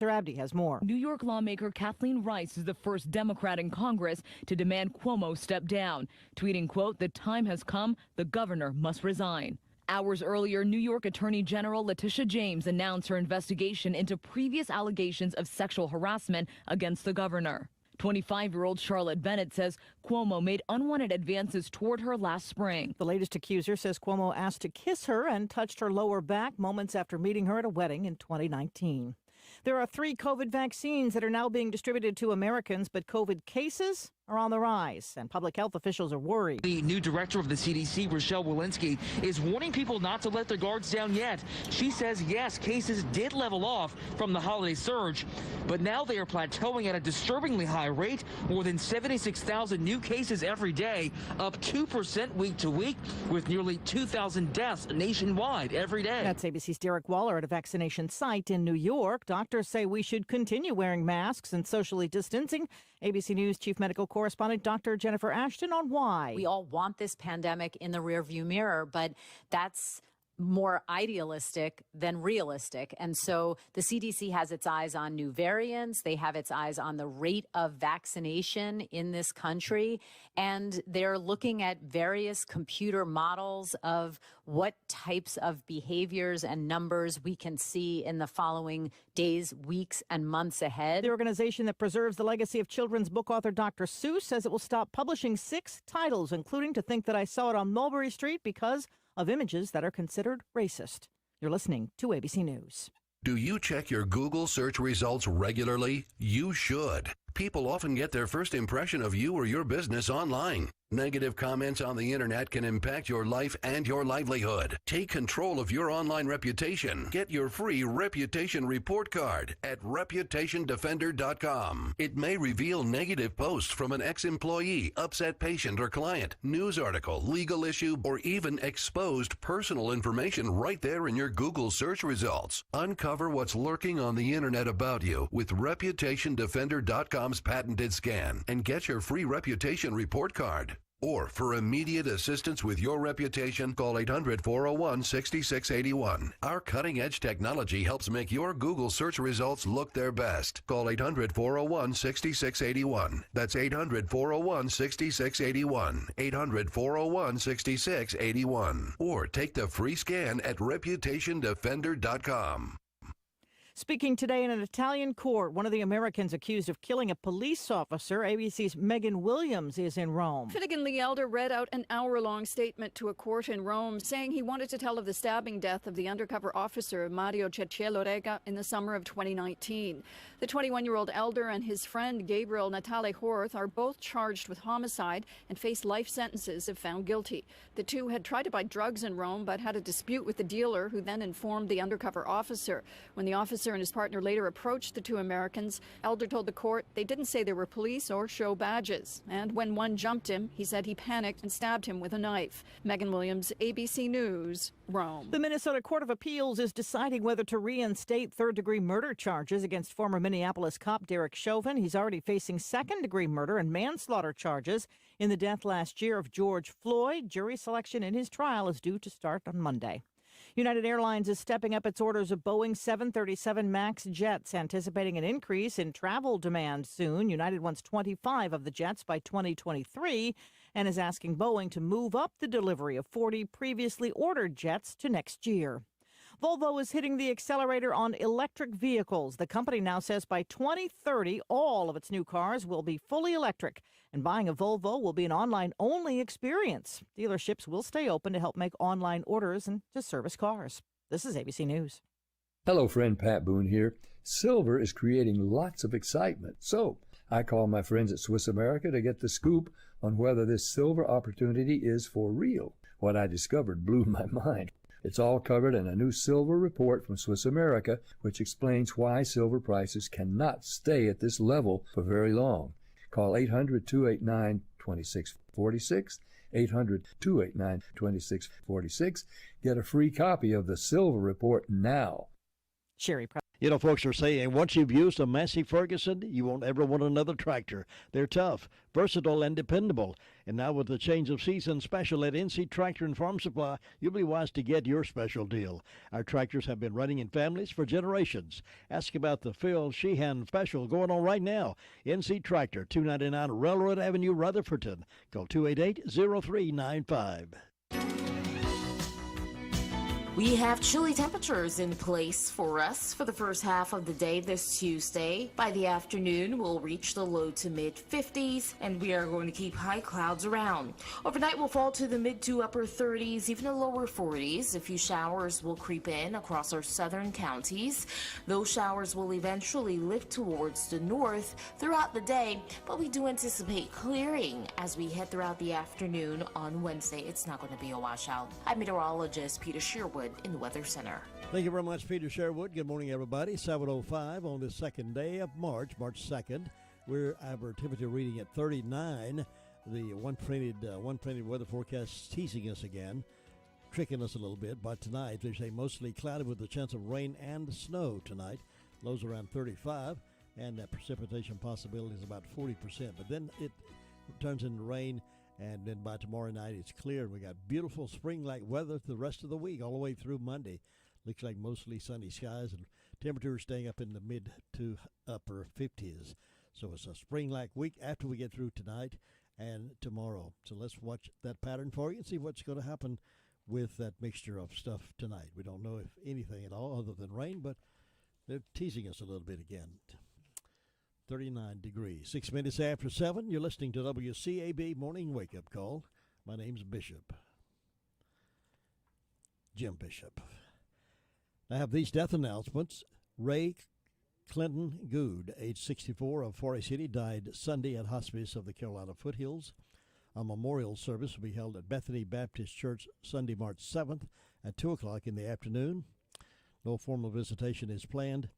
Abdi has more. New York lawmaker Kathleen Rice is the first Democrat in Congress to demand Cuomo step down, tweeting, quote, "The time has come. The governor must resign." Hours earlier, New York Attorney General Letitia James announced her investigation into previous allegations of sexual harassment against the governor. 25-year-old Charlotte Bennett says Cuomo made unwanted advances toward her last spring. The latest accuser says Cuomo asked to kiss her and touched her lower back moments after meeting her at a wedding in 2019. There are 3 COVID vaccines that are now being distributed to Americans, but COVID cases are on the rise, and public health officials are worried. The new director of the CDC, Rochelle Walensky, is warning people not to let their guards down yet. She says, yes, cases did level off from the holiday surge, but now they are plateauing at a disturbingly high rate, more than 76,000 new cases every day, up 2% week to week, with nearly 2,000 deaths nationwide every day. That's ABC's Derek Waller at a vaccination site in New York. Doctors say we should continue wearing masks and socially distancing. ABC News Chief Medical Correspondent Dr. Jennifer Ashton on why. We all want this pandemic in the rearview mirror, but that's more idealistic than realistic. And so the CDC has its eyes on new variants. They have its eyes on the rate of vaccination in this country. And they're looking at various computer models of what types of behaviors and numbers we can see in the following days, weeks, and months ahead. The organization that preserves the legacy of children's book author Dr. Seuss says it will stop publishing 6 titles, including To Think That I Saw It on Mulberry Street, because of images that are considered racist. You're listening to ABC News. Do you check your Google search results regularly? You should. People often get their first impression of you or your business online. Negative comments on the internet can impact your life and your livelihood. Take control of your online reputation. Get your free reputation report card at reputationdefender.com. It may reveal negative posts from an ex-employee, upset patient or client, news article, legal issue, or even exposed personal information right there in your Google search results. Uncover what's lurking on the internet about you with reputationdefender.com's patented scan and get your free reputation report card. Or for immediate assistance with your reputation, call 800-401-6681. Our cutting-edge technology helps make your Google search results look their best. Call 800-401-6681. That's 800-401-6681. 800-401-6681. Or take the free scan at reputationdefender.com. Speaking today in an Italian court, one of the Americans accused of killing a police officer, ABC's Megan Williams, is in Rome. Finnegan Lee Elder read out an hour-long statement to a court in Rome saying he wanted to tell of the stabbing death of the undercover officer Mario Cecchiello Rega in the summer of 2019. The 21-year-old Elder and his friend Gabriel Natale Horth are both charged with homicide and face life sentences if found guilty. The two had tried to buy drugs in Rome but had a dispute with the dealer, who then informed the undercover officer. When the officer and his partner later approached the two Americans, Elder told the court they didn't say they were police or show badges. And when one jumped him, he said he panicked and stabbed him with a knife. Megan Williams, ABC News, Rome. The Minnesota Court of Appeals is deciding whether to reinstate third-degree murder charges against former Minneapolis cop Derek Chauvin. He's already facing second-degree murder and manslaughter charges in the death last year of George Floyd. Jury selection in his trial is due to start on Monday. United Airlines is stepping up its orders of Boeing 737 MAX jets, anticipating an increase in travel demand soon. United wants 25 of the jets by 2023 and is asking Boeing to move up the delivery of 40 previously ordered jets to next year. Volvo is hitting the accelerator on electric vehicles. The company now says by 2030, all of its new cars will be fully electric, and buying a Volvo will be an online-only experience. Dealerships will stay open to help make online orders and to service cars. This is ABC News. Hello, friend Pat Boone here. Silver is creating lots of excitement. So I called my friends at Swiss America to get the scoop on whether this silver opportunity is for real. What I discovered blew my mind. It's all covered in a new silver report from Swiss America, which explains why silver prices cannot stay at this level for very long. Call 800-289-2646, 800-289-2646. Get a free copy of the silver report now. Sherry. You know, folks are saying once you've used a Massey Ferguson, you won't ever want another tractor. They're tough, versatile, and dependable. And now with the change of season special at NC Tractor and Farm Supply, you'll be wise to get your special deal. Our tractors have been running in families for generations. Ask about the Phil Sheehan special going on right now. NC Tractor, 299 Railroad Avenue, Rutherfordton. Call 288-0395. We have chilly temperatures in place for us for the first half of the day this Tuesday. By the afternoon, we'll reach the low to mid 50s, and we are going to keep high clouds around. Overnight, we'll fall to the mid to upper 30s, even the lower 40s. A few showers will creep in across our southern counties. Those showers will eventually lift towards the north throughout the day, but we do anticipate clearing as we head throughout the afternoon on Wednesday. It's not going to be a washout. I'm meteorologist Peter Sherwood in the Weather Center. Thank you very much, Peter Sherwood. Good morning, everybody. 7:05 on the second day of March 2nd. We're our temperature reading at 39. The one printed weather forecast teasing us again, tricking us a little bit. But tonight, they say mostly cloudy with a chance of rain and snow tonight. Lows around 35, and that precipitation possibility is about 40%. But then it turns into rain. And then by tomorrow night, it's clear. We got beautiful spring-like weather the rest of the week, all the way through Monday. Looks like mostly sunny skies and temperatures staying up in the mid to upper 50s. So it's a spring-like week after we get through tonight and tomorrow. So let's watch that pattern for you and see what's going to happen with that mixture of stuff tonight. We don't know if anything at all other than rain, but they're teasing us a little bit again. 39 degrees. 6 minutes after 7, you're listening to WCAB Morning Wake Up Call. My name's Bishop. Jim Bishop. I have these death announcements. Ray Clinton Good, age 64, of Forest City, died Sunday at hospice of the Carolina Foothills. A memorial service will be held at Bethany Baptist Church Sunday, March 7th at 2 o'clock in the afternoon. No formal visitation is planned,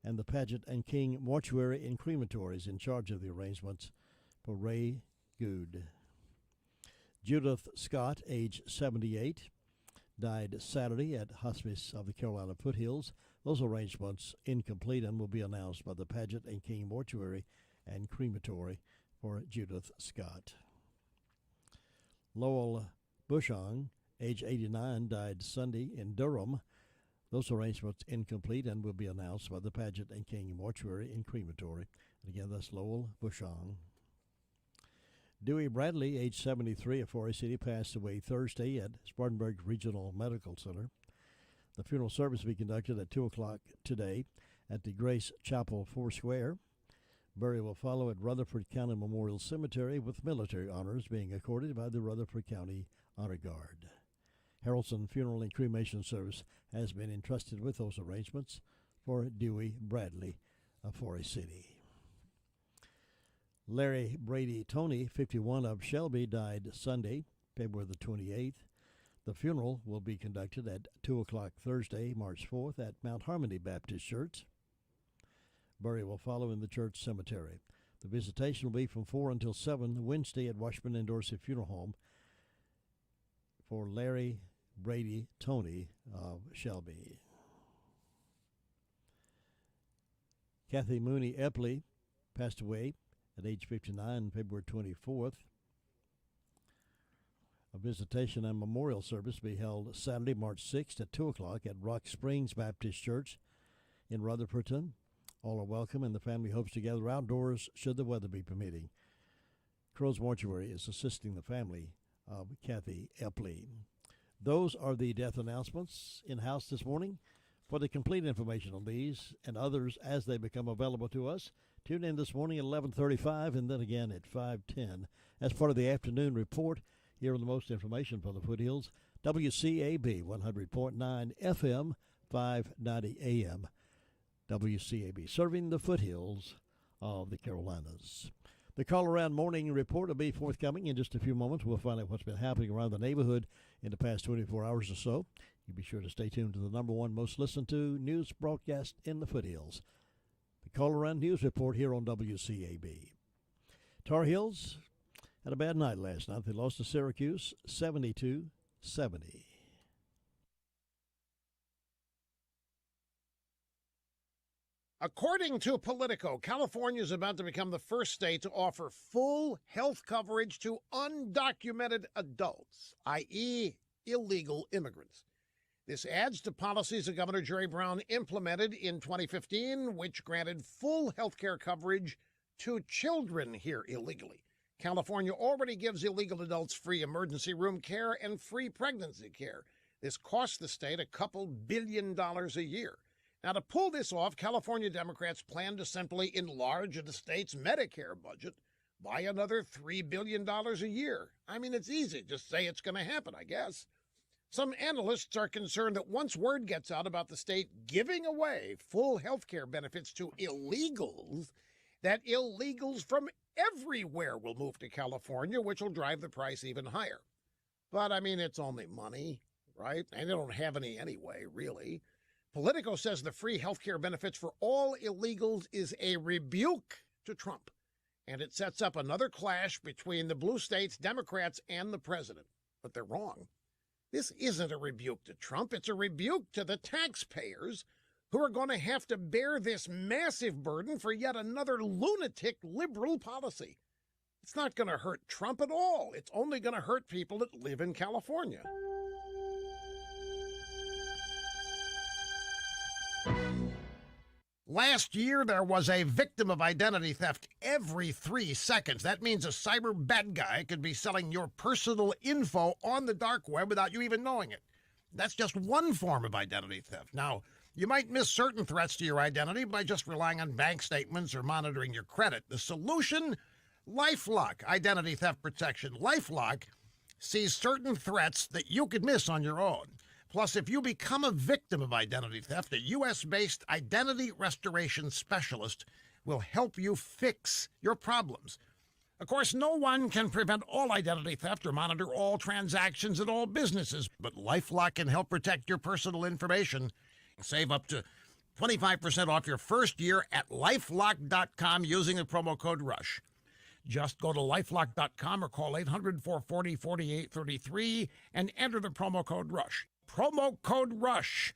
and the Paget and King Mortuary and Crematory is in charge of the arrangements for Ray Good. Judith Scott, age 78, died Saturday at hospice of the Carolina Foothills. Those arrangements incomplete and will be announced by the Paget and King Mortuary and Crematory for Judith Scott. Lowell Bushong, age 89, died Sunday in Durham. Those arrangements incomplete and will be announced by the Paget and King Mortuary and Crematory. And again, that's Lowell Bushong. Dewey Bradley, age 73, of Forest City, passed away Thursday at Spartanburg Regional Medical Center. The funeral service will be conducted at 2 o'clock today at the Grace Chapel Foursquare. Burial will follow at Rutherford County Memorial Cemetery, with military honors being accorded by the Rutherford County Honor Guard. Harrelson Funeral and Cremation Service has been entrusted with those arrangements for Dewey Bradley of Forest City. Larry Brady Tony, 51, of Shelby, died Sunday, February the 28th. The funeral will be conducted at 2 o'clock Thursday, March 4th, at Mount Harmony Baptist Church. Burial will follow in the church cemetery. The visitation will be from 4 until 7 Wednesday at Washburn and Dorsey Funeral Home for Larry Brady Tony of Shelby. Kathy Mooney Epley passed away at age 59, February 24th. A visitation and memorial service will be held Saturday, March 6th at 2 o'clock at Rock Springs Baptist Church in Rutherfordton. All are welcome, and the family hopes to gather outdoors should the weather be permitting. Crow's Mortuary is assisting the family of Kathy Epley. Those are the death announcements in-house this morning. For the complete information on these and others as they become available to us, tune in this morning at 11:35 and then again at 5:10 as part of the afternoon report here on the most information for the Foothills, WCAB 100.9 FM, 590 AM. WCAB, serving the foothills of the Carolinas. The Call Around Morning Report will be forthcoming in just a few moments. We'll find out what's been happening around the neighborhood in the past 24 hours or so. You be sure to stay tuned to the number one most listened to news broadcast in the foothills. The Call Around News Report here on WCAB. Tar Heels had a bad night last night. They lost to Syracuse 72-70. According to Politico, California is about to become the first state to offer full health coverage to undocumented adults, i.e., illegal immigrants. This adds to policies that Governor Jerry Brown implemented in 2015, which granted full health care coverage to children here illegally. California already gives illegal adults free emergency room care and free pregnancy care. This costs the state a couple $2 billion a year. Now, to pull this off, California Democrats plan to simply enlarge the state's Medicare budget by another $3 billion a year. I mean, it's easy. Just say it's going to happen, I guess. Some analysts are concerned that once word gets out about the state giving away full health care benefits to illegals, that illegals from everywhere will move to California, which will drive the price even higher. But, I mean, it's only money, right? And they don't have any anyway, really. Politico says the free health care benefits for all illegals is a rebuke to Trump, and it sets up another clash between the blue states, Democrats, and the president. But they're wrong. This isn't a rebuke to Trump. It's a rebuke to the taxpayers who are going to have to bear this massive burden for yet another lunatic liberal policy. It's not going to hurt Trump at all. It's only going to hurt people that live in California. Last year, there was a victim of identity theft every 3 seconds. That means a cyber bad guy could be selling your personal info on the dark web without you even knowing it. That's just one form of identity theft. Now, you might miss certain threats to your identity by just relying on bank statements or monitoring your credit. The solution? LifeLock identity theft protection. LifeLock sees certain threats that you could miss on your own. Plus, if you become a victim of identity theft, a U.S.-based identity restoration specialist will help you fix your problems. Of course, no one can prevent all identity theft or monitor all transactions at all businesses, but LifeLock can help protect your personal information. Save up to 25% off your first year at LifeLock.com using the promo code RUSH. Just go to LifeLock.com or call 800-440-4833 and enter the promo code RUSH. Promo code RUSH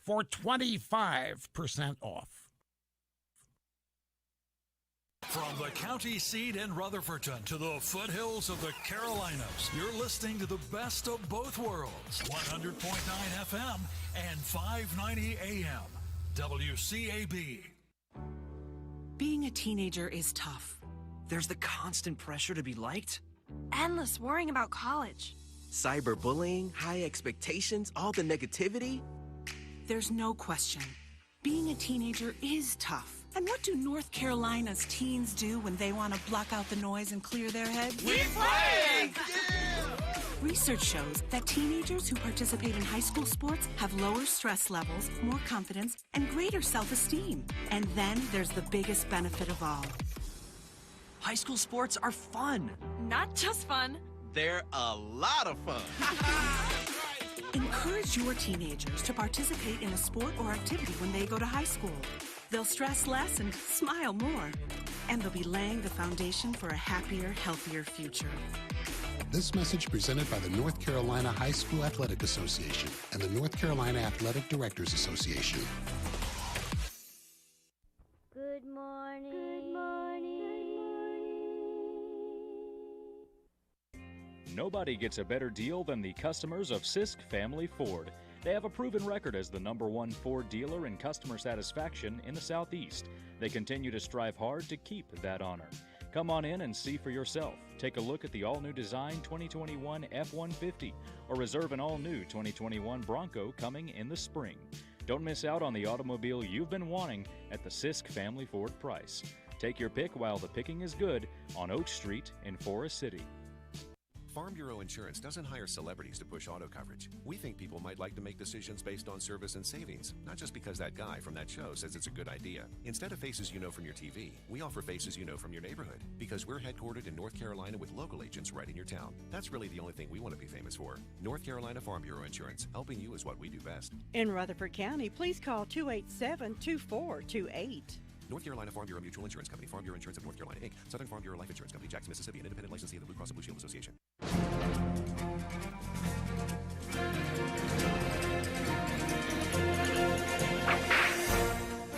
for 25% off. From the county seat in Rutherfordton to the foothills of the Carolinas, you're listening to the best of both worlds. 100.9 FM and 590 AM. WCAB. Being a teenager is tough. There's the constant pressure to be liked. Endless worrying about college. Cyberbullying, high expectations, all the negativity. There's no question. Being a teenager is tough. And what do North Carolina's teens do when they want to block out the noise and clear their heads? We play! Yeah! Research shows that teenagers who participate in high school sports have lower stress levels, more confidence, and greater self-esteem. And then there's the biggest benefit of all. High school sports are fun. Not just fun. They're a lot of fun. Encourage your teenagers to participate in a sport or activity when they go to high school. They'll stress less and smile more. And they'll be laying the foundation for a happier, healthier future. This message presented by the North Carolina High School Athletic Association and the North Carolina Athletic Directors Association. Good morning. Good morning. Nobody gets a better deal than the customers of Sisk Family Ford. They have a proven record as the #1 Ford dealer in customer satisfaction in the Southeast. They continue to strive hard to keep that honor. Come on in and see for yourself. Take a look at the all-new design 2021 F-150 or reserve an all-new 2021 Bronco coming in the spring. Don't miss out on the automobile you've been wanting at the Sisk Family Ford price. Take your pick while the picking is good on Oak Street in Forest City. Farm Bureau Insurance doesn't hire celebrities to push auto coverage. We think people might like to make decisions based on service and savings, not just because that guy from that show says it's a good idea. Instead of faces you know from your TV, we offer faces you know from your neighborhood, because we're headquartered in North Carolina with local agents right in your town. That's really the only thing we want to be famous for. North Carolina Farm Bureau Insurance. Helping you is what we do best. In Rutherford County, please call 287-2428. North Carolina Farm Bureau Mutual Insurance Company, Farm Bureau Insurance of North Carolina, Inc., Southern Farm Bureau Life Insurance Company, Jackson, Mississippi, an independent licensee of the Blue Cross and Blue Shield Association.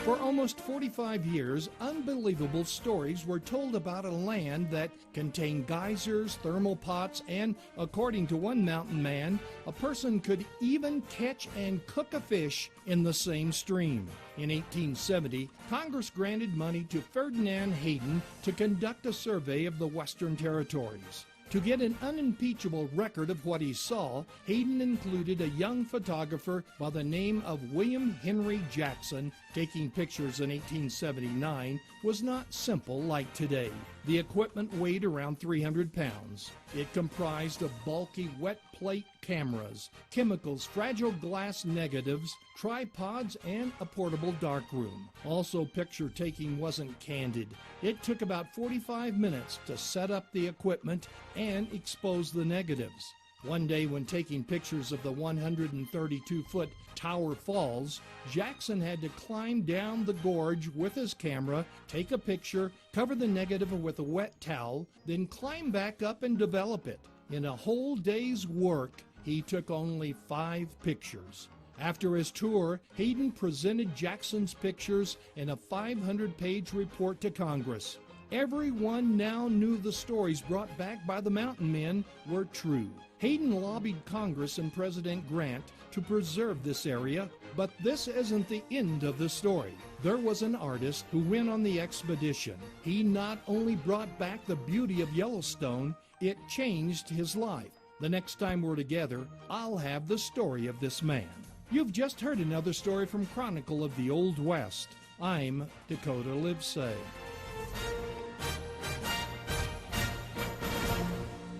For almost 45 years, unbelievable stories were told about a land that contained geysers, thermal pots, and, according to one mountain man, a person could even catch and cook a fish in the same stream. In 1870, Congress granted money to Ferdinand Hayden to conduct a survey of the Western Territories. To get an unimpeachable record of what he saw, Hayden included a young photographer by the name of William Henry Jackson. Taking pictures in 1879 was not simple like today. The equipment weighed around 300 pounds. It comprised of bulky wet plate cameras, chemicals, fragile glass negatives, tripods, and a portable darkroom. Also, picture taking wasn't candid. It took about 45 minutes to set up the equipment and expose the negatives. One day when taking pictures of the 132-foot Tower Falls, Jackson had to climb down the gorge with his camera, take a picture, cover the negative with a wet towel, then climb back up and develop it. In a whole day's work, he took only 5 pictures. After his tour, Hayden presented Jackson's pictures in a 500-page report to Congress. Everyone now knew the stories brought back by the mountain men were true. Hayden lobbied Congress and President Grant to preserve this area, but this isn't the end of the story. There was an artist who went on the expedition. He not only brought back the beauty of Yellowstone, it changed his life. The next time we're together, I'll have the story of this man. You've just heard another story from Chronicle of the Old West. I'm Dakota Livesay.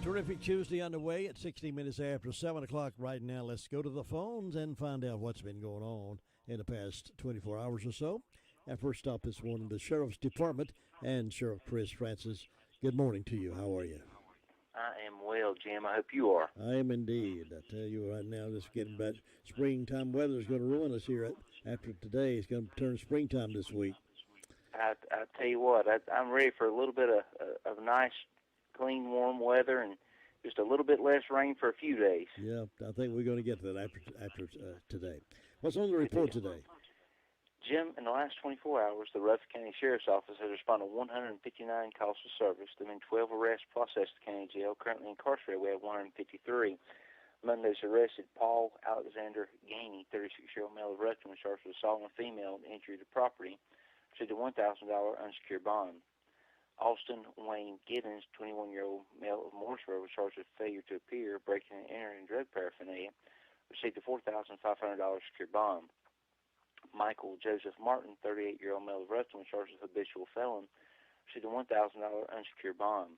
Terrific Tuesday underway at 60 minutes after 7 o'clock right now. Let's go to the phones and find out what's been going on in the past 24 hours or so. Our first stop this morning, the Sheriff's Department, and Sheriff Chris Francis. Good morning to you. How are you? I am well, Jim. I hope you are. I am indeed. I tell you right now, this getting back, springtime weather is going to ruin us here after today. It's going to turn springtime this week. I tell you what, I'm ready for a little bit of nice, clean, warm weather and just a little bit less rain for a few days. Yeah, I think we're going to get to that after today. What's on the report today? Jim, in the last 24 hours, the Rutherford County Sheriff's Office has responded to 159 calls for service. There have been 12 arrests processed at the county jail. Currently incarcerated, we have 153. Among those arrested, Paul Alexander Gainey, 36-year-old male of Rutherford, was charged with assault on a female and injury to property, received a $1,000 unsecured bond. Austin Wayne Gibbons, 21-year-old male of Mooresboro, was charged with failure to appear, breaking and entering, and drug paraphernalia, received a $4,500 secured bond. Michael Joseph Martin, 38-year-old male of Ruston, was charged with habitual felon, received a $1,000 unsecured bond.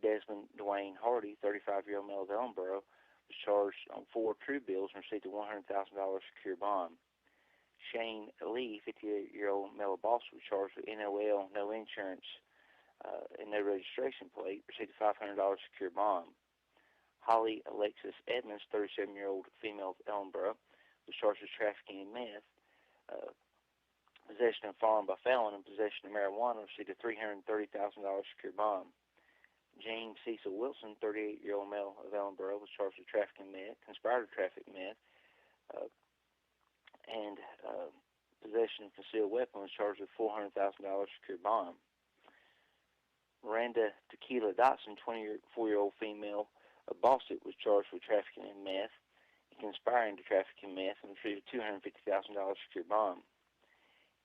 Desmond Dwayne Hardy, 35-year-old male of Ellenboro, was charged on 4 true bills and received a $100,000 secured bond. Shane Lee, 58-year-old male of Boston, was charged with NOL, no insurance, and no registration plate, received a $500 secured bond. Holly Alexis Edmonds, 37-year-old female of Ellenboro, was charged with trafficking in meth, possession of firearm by felon, and possession of marijuana, received a $330,000 secured bond. James Cecil Wilson, 38-year-old male of Ellenboro, was charged with trafficking meth, conspired to traffic meth, and possession of concealed weapon, was charged with $400,000 secured bond. Miranda Tequila Dotson, 24-year-old female of Boston, was charged with trafficking in meth, conspiring to traffic in meth, and received a $250,000 secured bond.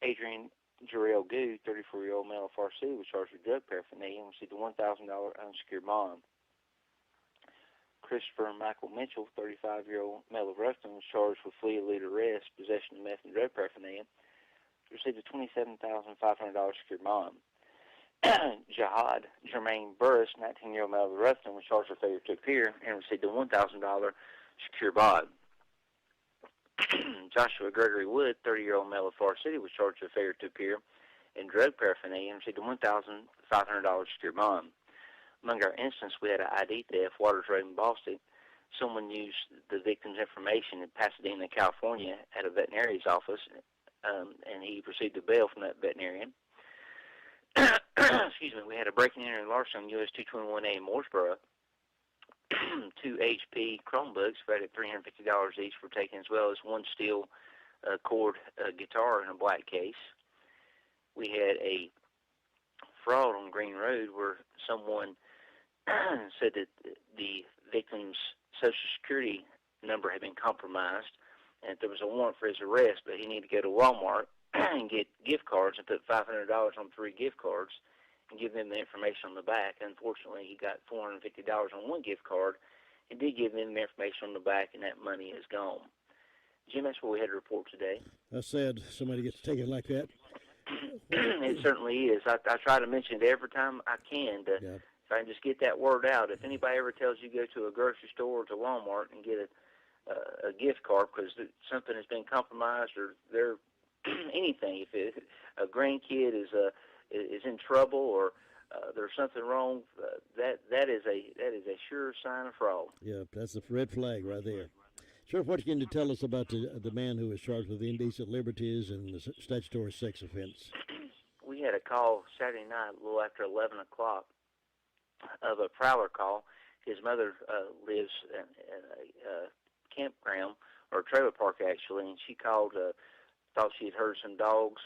Adrian Jarrell Goo, 34-year-old male of Far City, was charged with drug paraphernalia and received a $1,000 unsecured bond. Christopher Michael Mitchell, 35-year-old male of Ruston, was charged with flee elude arrest, possession of meth and drug paraphernalia, received a $27,500 secured bond. Jihad Jermaine Burris, 19-year-old male of Ruston, was charged with failure to appear and received a $1,000 secure bond. Joshua Gregory Wood, 30-year-old male of Far City, was charged with failure to appear in drug paraphernalia and received a $1,500 secure bond. Among our incidents, we had an ID theft, Waters Road in Boston. Someone used the victim's information in Pasadena, California, at a veterinarian's office, and he received a bail from that veterinarian. Excuse me. We had a breaking and entering larceny on US 221A in Mooresboro. 2 HP Chromebooks valued at $350 each were taken, as well as 1 steel cord guitar in a black case. we had a fraud on Green Road where someone said that the victim's Social Security number had been compromised, and there was a warrant for his arrest, but he needed to go to Walmart and get gift cards and put $500 on 3 gift cards and give them the information on the back. Unfortunately, he got $450 on 1 gift card and did give them the information on the back, and that money is gone. Jim, that's what we had to report today. That's sad. Somebody gets taken like that. It certainly is. I try to mention it every time I can to if I can just get that word out. If anybody ever tells you go to a grocery store or to Walmart and get a gift card because something has been compromised or they're anything, if a grandkid is in trouble or there's something wrong, that is a sure sign of fraud. Yeah, that's a red flag right there. Sheriff, what can you tell us about the man who was charged with indecent liberties and the statutory sex offense? We had a call Saturday night, a little after 11 o'clock, of a prowler call. His mother lives in a campground, or a trailer park actually, and she called, thought she had heard some dogs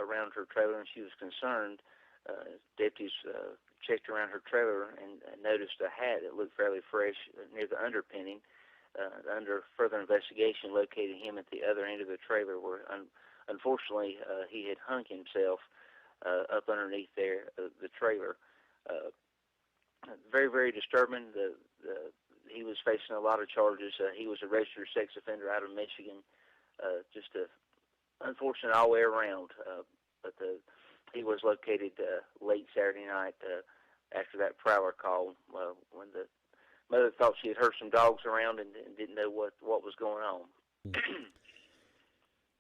around her trailer, and she was concerned. Deputies checked around her trailer and noticed a hat that looked fairly fresh near the underpinning. Under further investigation, located him at the other end of the trailer where, unfortunately, he had hung himself up underneath there, the trailer. Very, very disturbing. He was facing a lot of charges. He was a registered sex offender out of Michigan. Just unfortunate all the way around. But he was located late Saturday night after that prowler call when the mother thought she had heard some dogs around and didn't know what was going on.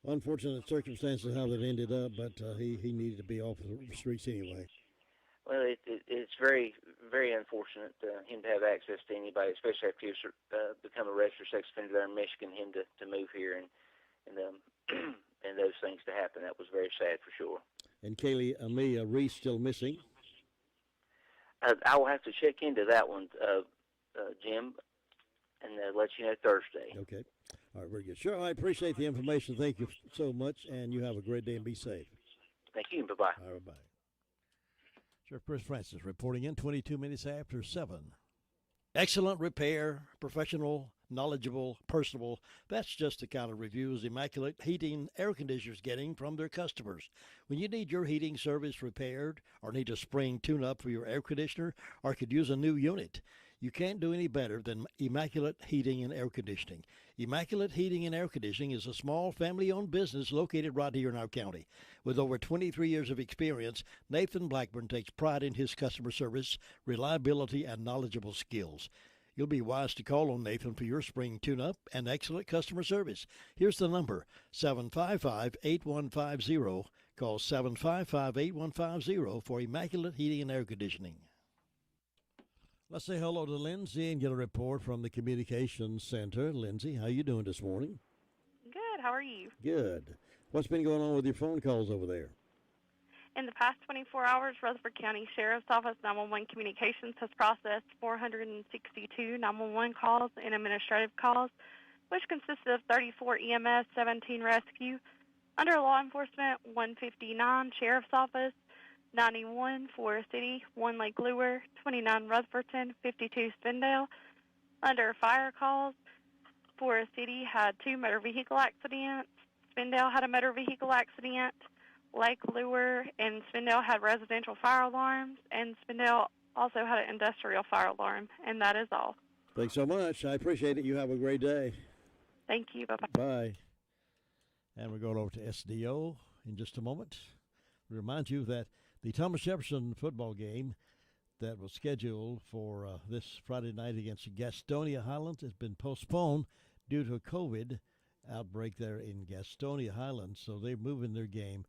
Unfortunate circumstances how that ended up, but he needed to be off the streets anyway. Well, it's very, very unfortunate him to have access to anybody, especially after he become a registered sex offender there in Michigan, him to move here and those things to happen. That was very sad for sure. And Kaylee Amelia Reese still missing? I will have to check into that one, Jim, and let you know Thursday. Okay. All right, very good. Sure, I appreciate the information. Thank you so much, and you have a great day and be safe. Thank you, and bye-bye. All right, bye. Sheriff Chris Francis reporting in 22 minutes after 7. Excellent repair, professional, knowledgeable, personable. That's just the kind of reviews Immaculate Heating Air Conditioners getting from their customers. When you need your heating service repaired or need a spring tune-up for your air conditioner or could use a new unit, you can't do any better than Immaculate Heating and Air Conditioning. Immaculate Heating and Air Conditioning is a small family-owned business located right here in our county. With over 23 years of experience, Nathan Blackburn takes pride in his customer service, reliability, and knowledgeable skills. You'll be wise to call on Nathan for your spring tune-up and excellent customer service. Here's the number, 755-8150. Call 755-8150 for Immaculate Heating and Air Conditioning. Let's say hello to Lindsay and get a report from the Communications Center. Lindsay, how you doing this morning? Good. How are you? Good. What's been going on with your phone calls over there? In the past 24 hours, Rutherford County Sheriff's Office 911 Communications has processed 462 911 calls and administrative calls, which consisted of 34 EMS, 17 rescue. Under law enforcement, 159 Sheriff's Office, 91 Forest City, 1 Lake Lure, 29 Rutherfordton, 52 Spindale. Under fire calls, Forest City had 2 motor vehicle accidents, Spindale had a motor vehicle accident, Lake Lure and Spindale had residential fire alarms, and Spindale also had an industrial fire alarm, and that is all. Thanks so much. I appreciate it. You have a great day. Thank you. Bye-bye. Bye. And we're going over to SDO in just a moment. We remind you that the Thomas Jefferson football game that was scheduled for this Friday night against Gastonia Highlands has been postponed due to a COVID outbreak there in Gastonia Highlands. So they're moving their game.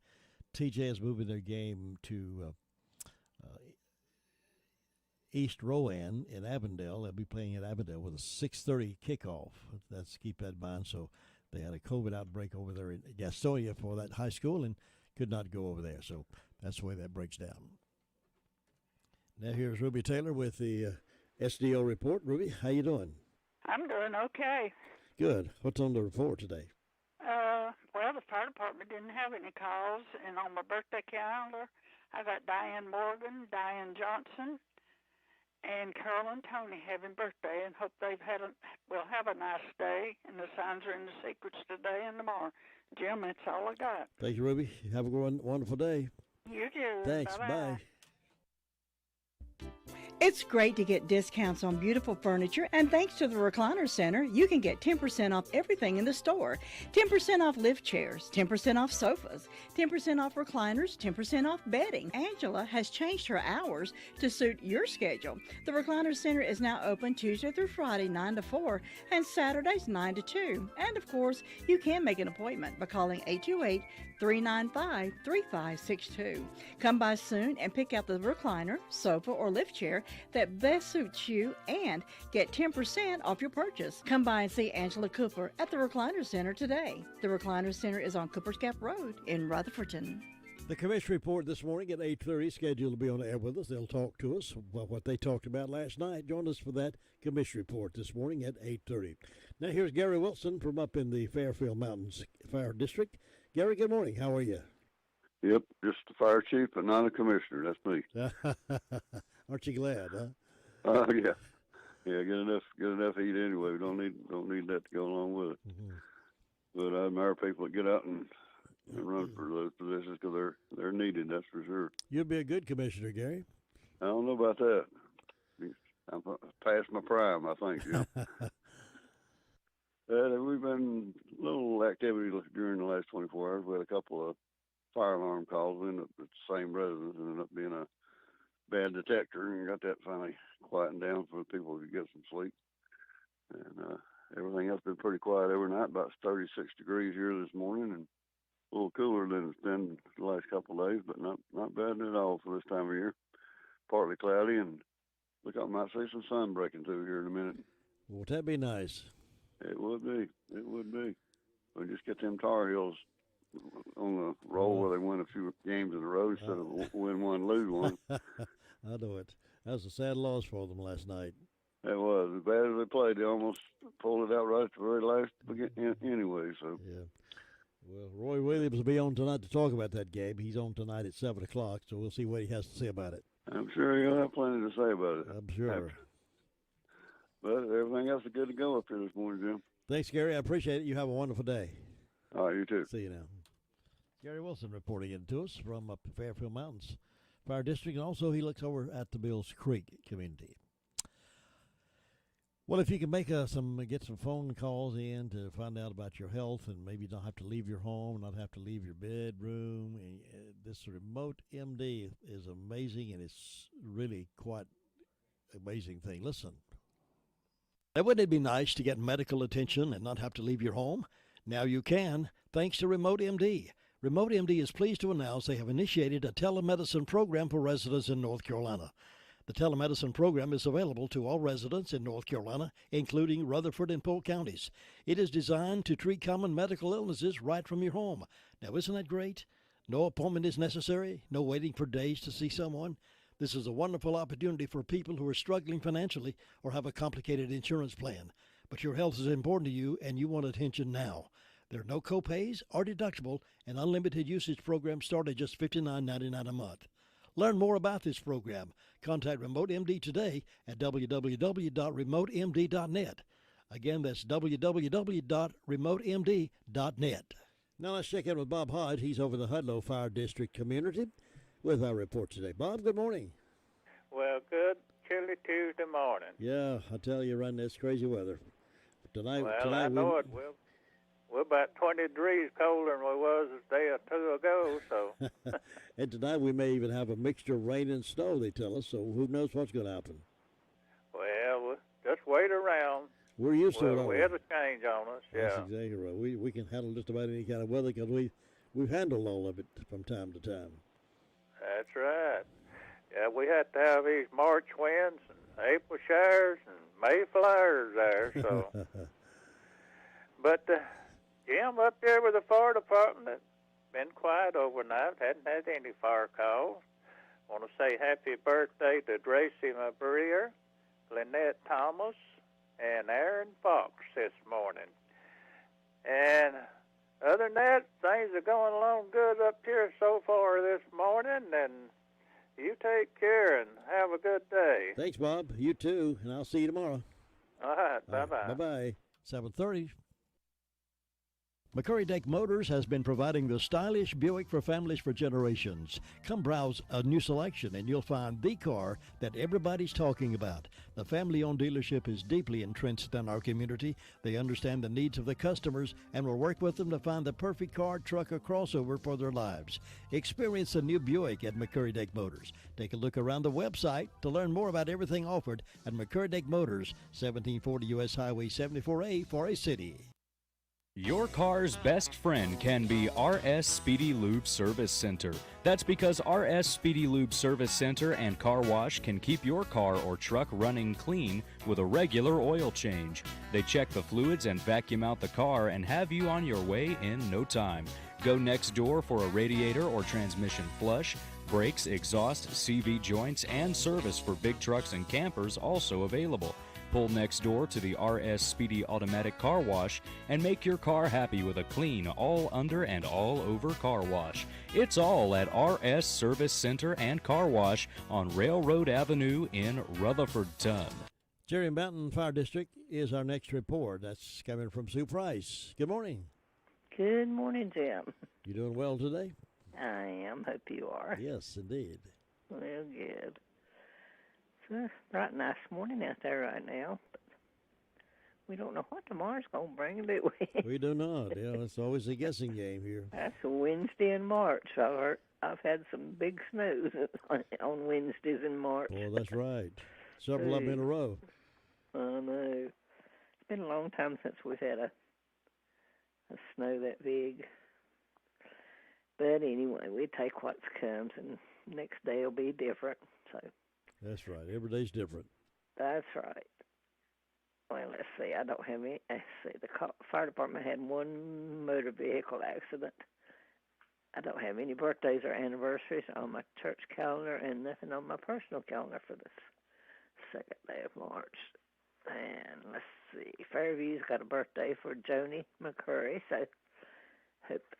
TJ is moving their game to East Rowan in Avondale. They'll be playing at Avondale with a 6:30 kickoff. Let's keep that in mind. So they had a COVID outbreak over there in Gastonia for that high school and could not go over there. So that's the way that breaks down. Now here's Ruby Taylor with the SDO report. Ruby, how you doing? I'm doing okay. Good. What's on the report today? Well, the fire department didn't have any calls, and on my birthday calendar, I got Diane Morgan, Diane Johnson, and Carol and Tony having birthday, and hope will have a nice day. And the signs are in the secrets today and tomorrow. Jim, that's all I got. Thank you, Ruby. Have a wonderful day. You too. Thanks. Bye-bye. Bye. It's great to get discounts on beautiful furniture, and thanks to the Recliner Center, you can get 10% off everything in the store. 10% off lift chairs, 10% off sofas, 10% off recliners, 10% off bedding. Angela has changed her hours to suit your schedule. The Recliner Center is now open Tuesday through Friday, 9 to 4, and Saturdays, 9 to 2. And of course, you can make an appointment by calling 828-395-3562. Come by soon and pick out the recliner, sofa, or lift chair that best suits you and get 10% off your purchase. Come by and see Angela Cooper at the Recliner Center today. The Recliner Center is on Cooper's Gap Road in Rutherfordton. The commission report this morning at 8:30, scheduled to be on the air with us. They'll talk to us about what they talked about last night. Join us for that commission report this morning at 8:30. Now here's Gary Wilson from up in the Fairfield Mountains Fire District. Gary, good morning. How are you? Yep, just the fire chief, but not a commissioner. That's me. Aren't you glad, huh? Yeah. Yeah, get enough heat anyway. We don't need that to go along with it. Mm-hmm. But I admire people that get out and run for those positions because they're needed. That's for sure. You'd be a good commissioner, Gary. I don't know about that. I'm past my prime, I think. Yeah. We've been a little activity during the last 24 hours. We had a couple of fire alarm calls in at the same residence, ended up being a bad detector, and got that finally quieting down for people to get some sleep. And everything else been pretty quiet overnight. About 36 degrees here this morning, and a little cooler than it's been the last couple of days, but not bad at all for this time of year. Partly cloudy, and look, I might see some sun breaking through here in a minute. Won't that be nice? It would be. It would be. We just get them Tar Heels on the roll where they win a few games in a row instead of win one, lose one. I know it. That was a sad loss for them last night. It was. As bad as they played, they almost pulled it out right at the very last anyway. So. Yeah. Well, Roy Williams will be on tonight to talk about that game. He's on tonight at 7 o'clock, so we'll see what he has to say about it. I'm sure he'll have plenty to say about it. I'm sure. But everything else is good to go up here this morning, Jim. Thanks, Gary. I appreciate it. You have a wonderful day. All right, you too. See you now. Gary Wilson reporting in to us from up Fairfield Mountains Fire District, and also he looks over at the Bills Creek community. Well, if you can make get some phone calls in to find out about your health, and maybe you don't have to leave your home, not have to leave your bedroom, and this remote MD is amazing, and it's really quite amazing thing. Listen. Wouldn't it be nice to get medical attention and not have to leave your home? Now you can, thanks to Remote MD. Remote MD is pleased to announce they have initiated a telemedicine program for residents in North Carolina. The telemedicine program is available to all residents in North Carolina, including Rutherford and Polk counties. It is designed to treat common medical illnesses right from your home. Now, isn't that great? No appointment is necessary, no waiting for days to see someone. This is a wonderful opportunity for people who are struggling financially or have a complicated insurance plan. But your health is important to you, and you want attention now. There are no copays or deductible, and unlimited usage programs start at just $59.99 a month. Learn more about this program. Contact Remote MD today at www.remotemd.net. Again, that's www.remotemd.net. Now let's check in with Bob Hodge. He's over the Hudlow Fire District community with our report today. Bob, good morning. Well, good chilly Tuesday morning. Yeah, I tell you, right, this crazy weather. Tonight, I know it. We're about 20 degrees colder than we was a day or two ago, so. And tonight we may even have a mixture of rain and snow, they tell us, so who knows what's going to happen. Well, we'll just wait around. We're used to it. Weather change on us, yeah. That's exactly right. We can handle just about any kind of weather because we've handled all of it from time to time. That's right. Yeah, we had to have these March winds and April showers and May flowers there, so. But, Jim, up there with the fire department, it's been quiet overnight. Hadn't had any fire calls. Want to say happy birthday to Gracie Mabrier, Lynette Thomas, and Aaron Fox this morning. And other than that, things are going along good up here so far this morning, and you take care and have a good day. Thanks, Bob. You too, and I'll see you tomorrow. All right, bye-bye. Bye-bye. 7:30. McCurry Deck Motors has been providing the stylish Buick for families for generations. Come browse a new selection and you'll find the car that everybody's talking about. The family-owned dealership is deeply entrenched in our community. They understand the needs of the customers and will work with them to find the perfect car, truck, or crossover for their lives. Experience the new Buick at McCurry Deck Motors. Take a look around the website to learn more about everything offered at McCurry Deck Motors, 1740 U.S. Highway 74A, Forest City. Your car's best friend can be RS Speedy Lube Service Center. That's because RS Speedy Lube Service Center and Car Wash can keep your car or truck running clean with a regular oil change. They check the fluids and vacuum out the car and have you on your way in no time. Go next door for a radiator or transmission flush, brakes, exhaust, CV joints, and service for big trucks and campers also available. Pull next door to the RS Speedy Automatic Car Wash and make your car happy with a clean, all under and all over car wash. It's all at RS Service Center and Car Wash on Railroad Avenue in Rutherfordton. Cherry Mountain Fire District is our next report. That's coming from Sue Price. Good morning. Good morning, Jim. You doing well today? I am. Hope you are. Yes, indeed. Well, good. It's a bright, nice morning out there right now. But we don't know what tomorrow's going to bring, do we? We do not. Yeah, it's always a guessing game here. That's a Wednesday in March. I've had some big snows on Wednesdays in March. Oh, that's right. Several of them in a row. I know. It's been a long time since we've had a snow that big. But anyway, we take what comes, and next day will be different. So. That's right. Every day's different. That's right. Well, let's see. I don't have any. Let's see. The fire department had one motor vehicle accident. I don't have any birthdays or anniversaries on my church calendar and nothing on my personal calendar for this second day of March. And let's see. Fairview's got a birthday for Joni McCurry, so hope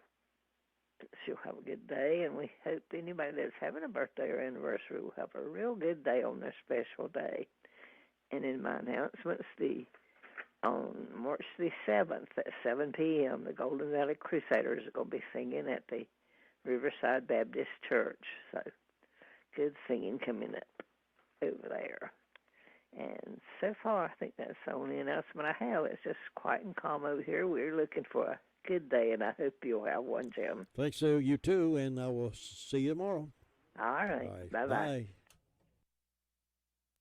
she'll have a good day, and we hope anybody that's having a birthday or anniversary will have a real good day on their special day. And in my announcements, on March the 7th at 7 p.m., the Golden Valley Crusaders are going to be singing at the Riverside Baptist Church. So good singing coming up over there. And so far, I think that's the only announcement I have. It's just quiet and calm over here. We're looking for a good day, and I hope you'll have one, Jim. Thanks, Sue. You too, and I will see you tomorrow. All right. Bye-bye. Bye.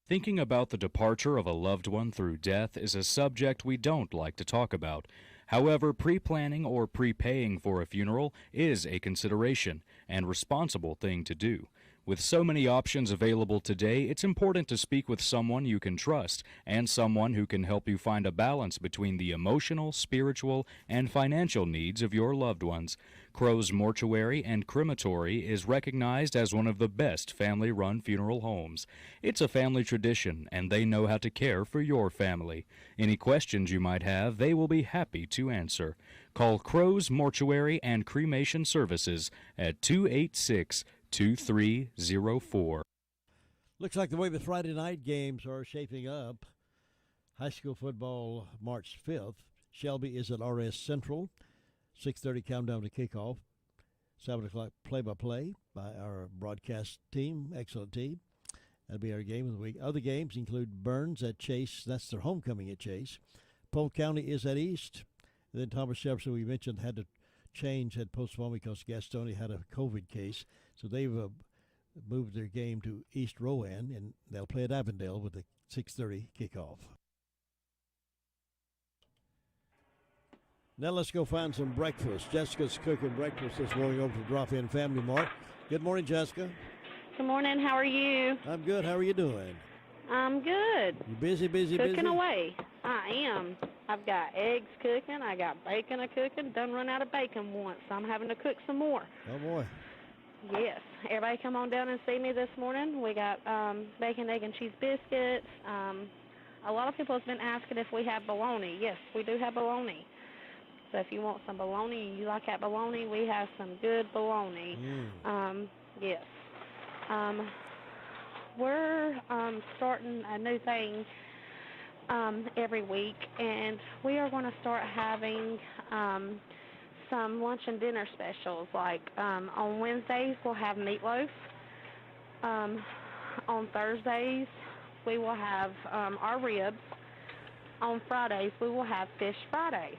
Thinking about the departure of a loved one through death is a subject we don't like to talk about. However, pre-planning or prepaying for a funeral is a consideration and responsible thing to do. With so many options available today, it's important to speak with someone you can trust and someone who can help you find a balance between the emotional, spiritual, and financial needs of your loved ones. Crow's Mortuary and Crematory is recognized as one of the best family-run funeral homes. It's a family tradition, and they know how to care for your family. Any questions you might have, they will be happy to answer. Call Crow's Mortuary and Cremation Services at 286-2304. Looks like the way the Friday night games are shaping up. High school football March 5th. Shelby is at RS Central. 6:30 countdown to kickoff. 7 o'clock play-by-play by our broadcast team. Excellent team. That'll be our game of the week. Other games include Burns at Chase. That's their homecoming at Chase. Polk County is at East. And then Thomas Jefferson, we mentioned, had to change, had postponed because Gastonia had a COVID case. So they've moved their game to East Rowan, and they'll play at Avondale with a 6:30 kickoff. Now let's go find some breakfast. Jessica's cooking breakfast this morning over to Drop-In Family Mart. Good morning, Jessica. Good morning. How are you? I'm good. How are you doing? I'm good. You busy? Cooking away. I am. I've got eggs cooking. I got bacon cooking. Done run out of bacon once, so I'm having to cook some more. Oh, boy. Yes. Everybody come on down and see me this morning. We got bacon, egg, and cheese biscuits. A lot of people have been asking if we have bologna. Yes, we do have bologna. So if you want some bologna and you like that bologna, we have some good bologna. Yes. We're starting a new thing every week, and we are going to start having some lunch and dinner specials. Like on Wednesdays, we'll have meatloaf. On Thursdays, we will have our ribs. On Fridays, we will have Fish Friday.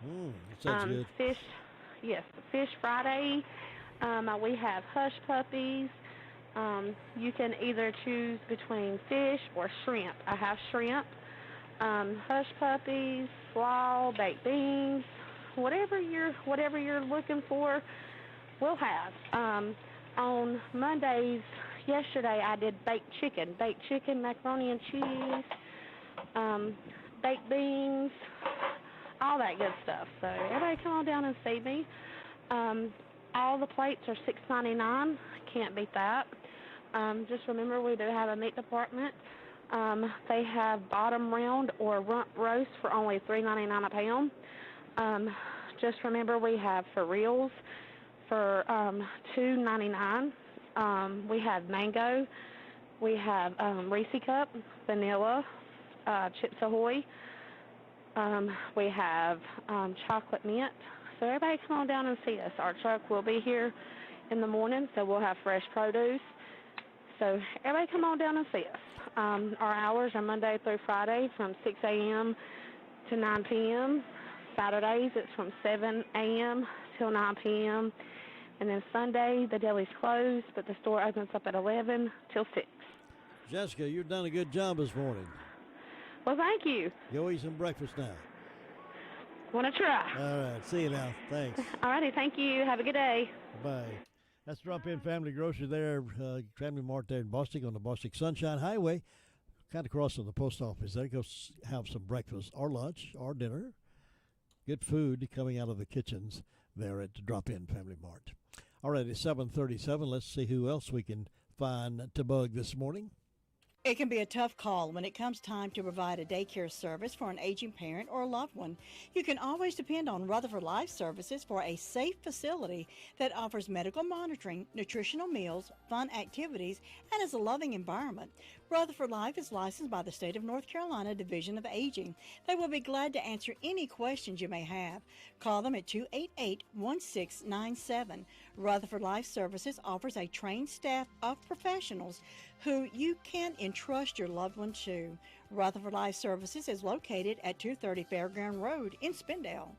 That sounds good. Fish Friday. We have hush puppies. You can either choose between fish or shrimp. I have shrimp, hush puppies, slaw, baked beans, whatever you're looking for, we'll have. On Mondays, yesterday I did baked chicken, macaroni and cheese, baked beans, all that good stuff. So everybody come on down and see me. All the plates are $6.99. Can't beat that. Just remember, we do have a meat department. They have bottom round or rump roast for only $3.99 a pound. Just remember, we have for reals for $2.99. We have mango. We have Reese Cup, vanilla, Chips Ahoy. We have chocolate mint. So everybody come on down and see us. Our truck will be here in the morning, so we'll have fresh produce. So everybody come on down and see us. Our hours are Monday through Friday from 6 a.m. to 9 p.m. Saturdays, it's from 7 a.m. till 9 p.m. And then Sunday, the deli's closed, but the store opens up at 11 till 6. Jessica, you've done a good job this morning. Well, thank you. Go eat some breakfast now. Want to try. All right. See you now. Thanks. All righty. Thank you. Have a good day. Bye. That's Drop-In Family Grocery there, Family Mart there in Bostic on the Bostic Sunshine Highway. Kind of cross from the post office there. Go have some breakfast or lunch or dinner. Good food coming out of the kitchens there at Drop-In Family Mart. All right, it's 7:37. Let's see who else we can find to bug this morning. It can be a tough call when it comes time to provide a daycare service for an aging parent or a loved one. You can always depend on Rutherford Life Services for a safe facility that offers medical monitoring, nutritional meals, fun activities, and is a loving environment. Rutherford Life is licensed by the State of North Carolina Division of Aging. They will be glad to answer any questions you may have. Call them at 288-1697. Rutherford Life Services offers a trained staff of professionals who you can entrust your loved one to. Rutherford Life Services is located at 230 Fairground Road in Spindale.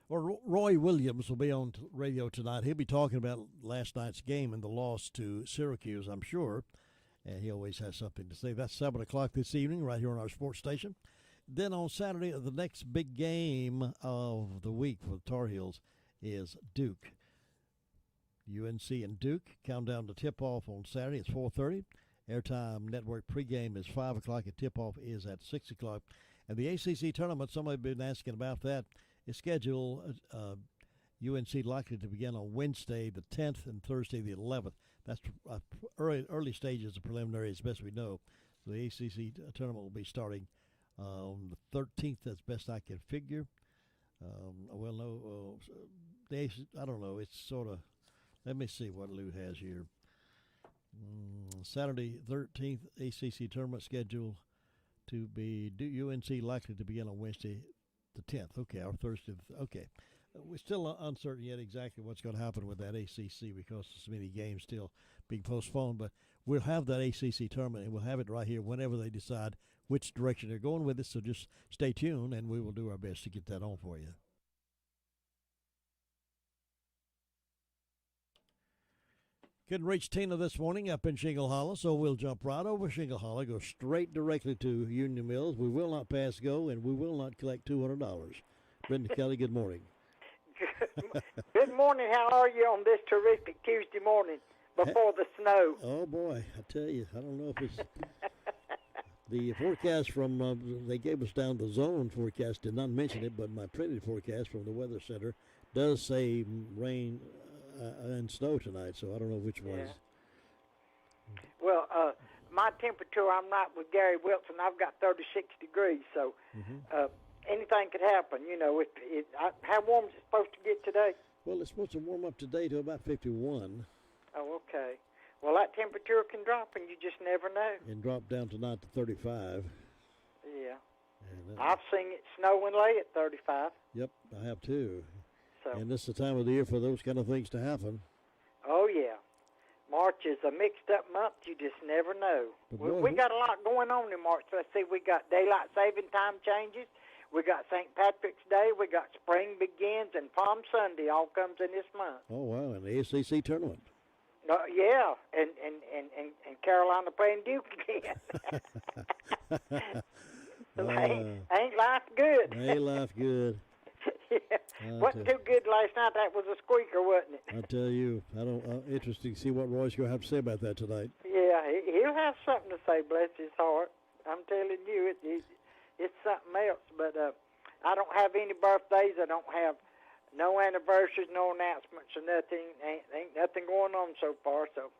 Well, Roy Williams will be on radio tonight. He'll be talking about last night's game and the loss to Syracuse, I'm sure. And he always has something to say. That's 7 o'clock this evening right here on our sports station. Then on Saturday, the next big game of the week for the Tar Heels is Duke. UNC and Duke. Countdown to tip-off on Saturday. It's 4:30. Airtime Network pregame is 5 o'clock, and tip-off is at 6 o'clock. And the ACC tournament, somebody been asking about that, is scheduled UNC likely to begin on Wednesday the 10th and Thursday the 11th. That's early stages of preliminary as best we know. So the ACC tournament will be starting on the 13th as best I can figure. I don't know. It's sort of, let me see what Lou has here. Saturday 13th ACC tournament scheduled to be UNC likely to begin on Wednesday the 10th. Okay, or Thursday. Okay. We're still uncertain yet exactly what's going to happen with that ACC because so many games still being postponed. But we'll have that ACC tournament, and we'll have it right here whenever they decide which direction they're going with it. So just stay tuned, and we will do our best to get that on for you. Couldn't reach Tina this morning up in Shingle Hollow, so we'll jump right over Shingle Hollow, go straight directly to Union Mills. We will not pass go, and we will not collect $200. Brenda Kelly, good morning. Good morning. How are you on this terrific Tuesday morning before the snow? Oh, boy. I tell you, I don't know if it's the forecast from, they gave us down the zone forecast, did not mention it, but my printed forecast from the Weather Center does say rain and snow tonight, so I don't know which one. Yeah. Well, my temperature, I'm right with Gary Wilson. I've got 36 degrees, so anything could happen. You know, how warm is it supposed to get today? Well, it's supposed to warm up today to about 51. Oh, okay. Well, that temperature can drop, and you just never know. And drop down tonight to 35. Yeah. And, I've seen it snow and lay at 35. Yep, I have too. So. And this is the time of the year for those kind of things to happen. Oh, yeah. March is a mixed-up month. You just never know. We got a lot going on in March. Let's see, we got daylight saving time changes. We got St. Patrick's Day. We got Spring Begins, and Palm Sunday all comes in this month. Oh, wow, and the ACC tournament. Yeah, and Carolina playing Duke again. Ain't life good? Ain't life good. Yeah. Wasn't too good last night. That was a squeaker, wasn't it? I tell you, interesting to see what Roy's going to have to say about that tonight. Yeah, he'll have something to say, bless his heart. I'm telling you, it's something else. But I don't have any birthdays. I don't have no anniversaries, no announcements or nothing. Ain't nothing going on so far, so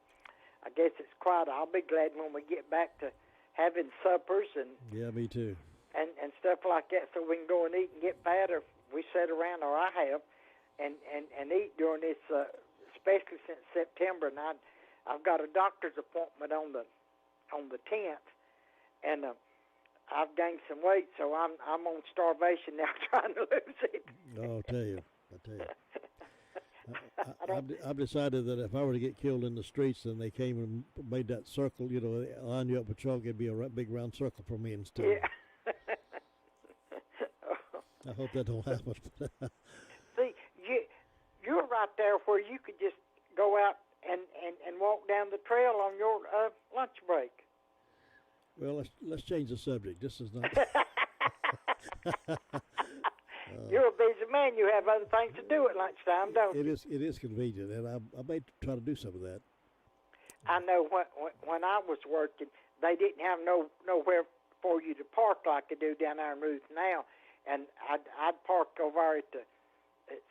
I guess it's quiet. I'll be glad when we get back to having suppers and yeah, me too. And stuff like that, so we can go and eat and get fat, or we sit around, or I have, and eat during this, especially since September. And I've got a doctor's appointment on the 10th, and I've gained some weight, so I'm on starvation now, trying to lose it. Oh, I tell you. I've decided that if I were to get killed in the streets and they came and made that circle, you know, line you up with chalk, it'd be a big round circle for me instead. Yeah. I hope that don't happen. See, you're right there where you could just go out and walk down the trail on your lunch break. Well, let's change the subject. This is not. You're a busy man. You have other things to do at lunchtime, don't you? It is convenient, and I may try to do some of that. I know when I was working, they didn't have nowhere for you to park like they do down there in Ruth now, and I'd park over at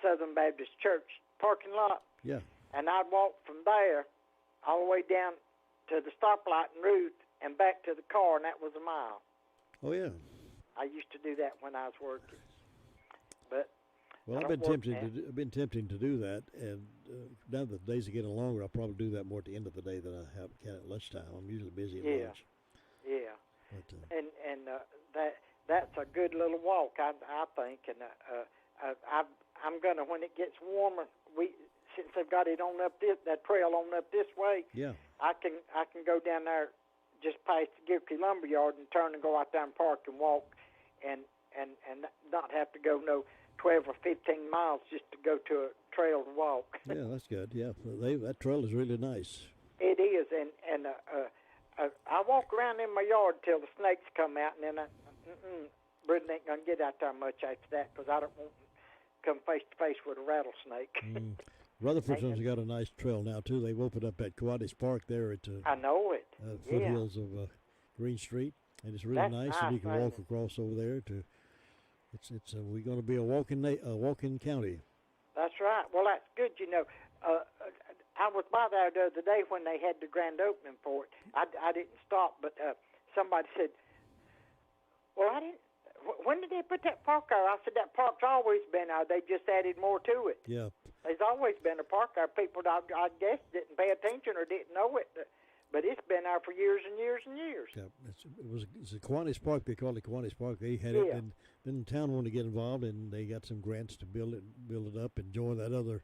Southern Baptist Church parking lot. Yeah. And I'd walk from there all the way down to the stoplight in Ruth and back to the car, and that was a mile. Oh yeah. I used to do that when I was working. But I've been tempting to do that, and now that the days are getting longer, I'll probably do that more at the end of the day than I can at lunchtime. I'm usually busy at lunch. Yeah. But, that's a good little walk, I think, and I'm gonna, when it gets warmer, since they've got it on up that trail on up this way. Yeah. I can go down there just past the Gilkey Lumberyard and turn and go out there and park and walk, and not have to go 12 or 15 miles just to go to a trail to walk. Yeah, that's good. Yeah, that trail is really nice. It is, and I walk around in my yard till the snakes come out, and then Britain ain't gonna get out there much after that because I don't want to come face to face with a rattlesnake. Rutherford's got a nice trail now too. They've opened up at Kiwanis Park there at I know it. Foothills of Green Street, and it's really nice, and you can walk across over there to. We're going to be a walking county. That's right. Well, that's good. You know, I was by there the other day when they had the grand opening for it. I didn't stop, but somebody said, "Well, I didn't. When did they put that park there?" I said, "That park's always been there. They just added more to it." Yeah. There's always been a park there. People, I guess, didn't pay attention or didn't know it. But it's been there for years and years and years. Yeah, it's a Kiwanis Park. They call it Kiwanis Park. They had it, and then the town wanted to get involved, and they got some grants to build it up and join that other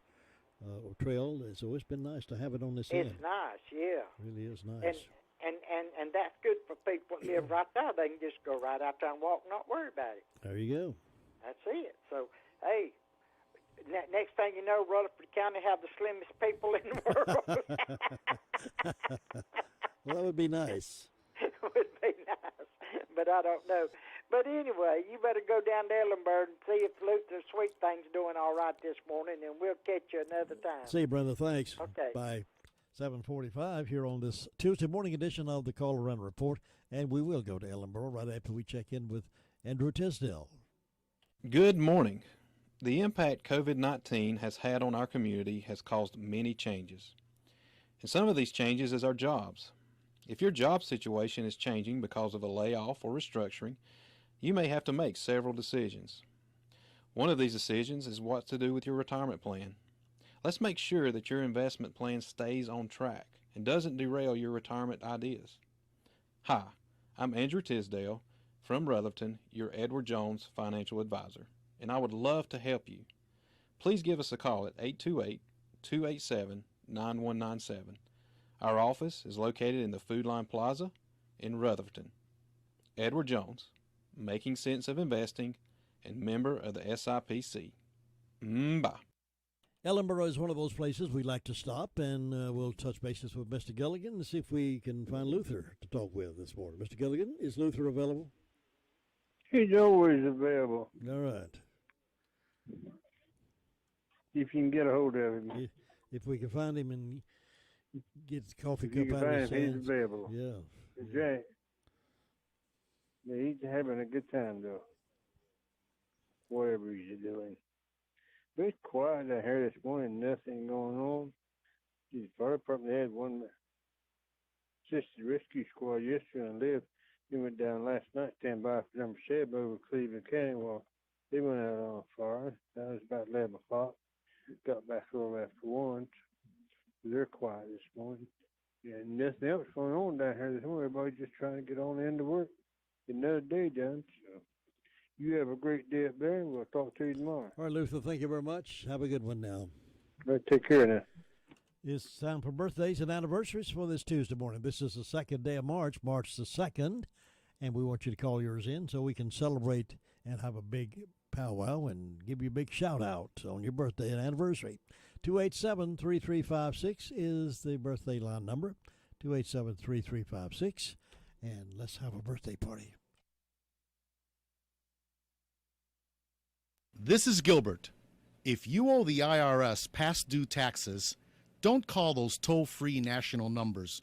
trail. So it's been nice to have it on this end. It's nice, yeah. It really is nice. And that's good for people that live right there. They can just go right out there and walk, and not worry about it. There you go. That's it. So, hey. Next thing you know, Rutherford County have the slimmest people in the world. Well, that would be nice. It would be nice, but I don't know. But anyway, you better go down to Ellenburg and see if Luther Sweet Thing's doing all right this morning, and we'll catch you another time. See you, brother. Thanks. Okay. Bye. 7:45 here on this Tuesday morning edition of the Call Around Report, and we will go to Ellenboro right after we check in with Andrew Tisdale. Good morning. The impact COVID-19 has had on our community has caused many changes. And some of these changes is our jobs. If your job situation is changing because of a layoff or restructuring, You may have to make several decisions. One of these decisions is what to do with your retirement plan. Let's make sure that your investment plan stays on track and doesn't derail your retirement ideas. Hi, I'm Andrew Tisdale from Rutherford, your Edward Jones financial advisor, and I would love to help you. Please give us a call at 828-287-9197. Our office is located in the Food Line Plaza in Rutherford. Edward Jones, making sense of investing, and member of the SIPC. Bye. Ellenboro is one of those places we like to stop, and we'll touch bases with Mr. Gilligan and see if we can find Luther to talk with this morning. Mr. Gilligan, is Luther available? He's always available. All right. If you can get a hold of him. If we can find him and get his coffee If cup you can out of find his him, hands. he's available. Yeah. Right. Yeah, he's having a good time, though. Whatever he's doing. But it's quiet out here this morning. Nothing going on. The fire department had one assisted rescue squad yesterday and lived. He went down last night, stand by for number 7 over Cleveland County. Well, they went out on fire. That was about 11 o'clock. Got back a little after 1. So they're quiet this morning. Yeah, nothing else going on down here this morning. Everybody's just trying to get on into work. Get another day done. So you have a great day up there, and we'll talk to you tomorrow. All right, Luther, thank you very much. Have a good one now. All right, take care now. It's time for birthdays and anniversaries for this Tuesday morning. This is the second day of March, March the 2nd, and we want you to call yours in so we can celebrate and have a big powwow and give you a big shout-out on your birthday and anniversary. 287-3356 is the birthday line number, 287-3356, and let's have a birthday party. This is Gilbert. If you owe the IRS past due taxes, don't call those toll-free national numbers.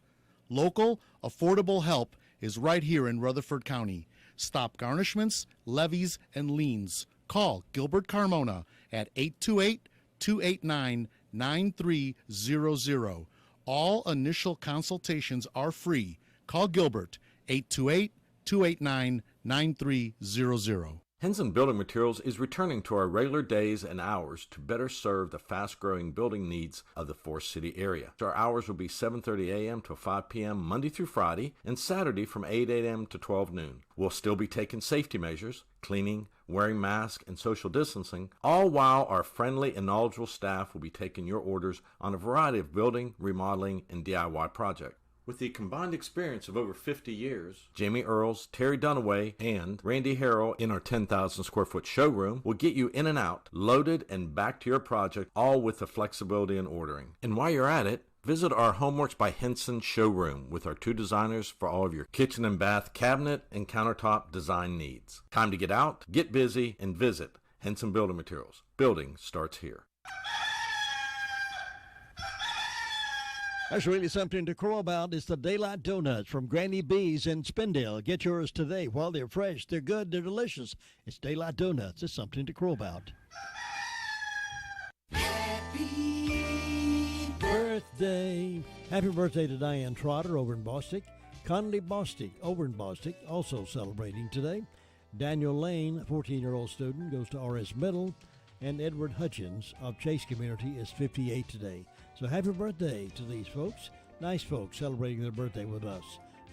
Local, affordable help is right here in Rutherford County. Stop garnishments, levies, and liens. Call Gilbert Carmona at 828-289-9300. All initial consultations are free. Call Gilbert, 828-289-9300. Henson Building Materials is returning to our regular days and hours to better serve the fast-growing building needs of the Forest City area. Our hours will be 7:30 a.m. to 5 p.m. Monday through Friday, and Saturday from 8 a.m. to 12 noon. We'll still be taking safety measures, cleaning, wearing masks, and social distancing, all while our friendly and knowledgeable staff will be taking your orders on a variety of building, remodeling, and DIY projects. With the combined experience of over 50 years, Jamie Earls, Terry Dunaway, and Randy Harrell in our 10,000 square foot showroom will get you in and out, loaded and back to your project, all with the flexibility in ordering. And while you're at it, visit our Homeworks by Henson showroom with our 2 designers for all of your kitchen and bath cabinet and countertop design needs. Time to get out, get busy, and visit Henson Building Materials. Building starts here. That's really something to crow about. It's the Daylight Donuts from Granny B's in Spindale. Get yours today while they're fresh. They're good. They're delicious. It's Daylight Donuts. It's something to crow about. Happy birthday. Happy birthday to Diane Trotter over in Bostic. Conley Bostic over in Bostic also celebrating today. Daniel Lane, 14-year-old student, goes to RS Middle. And Edward Hutchins of Chase Community is 58 today. So happy birthday to these folks. Nice folks celebrating their birthday with us.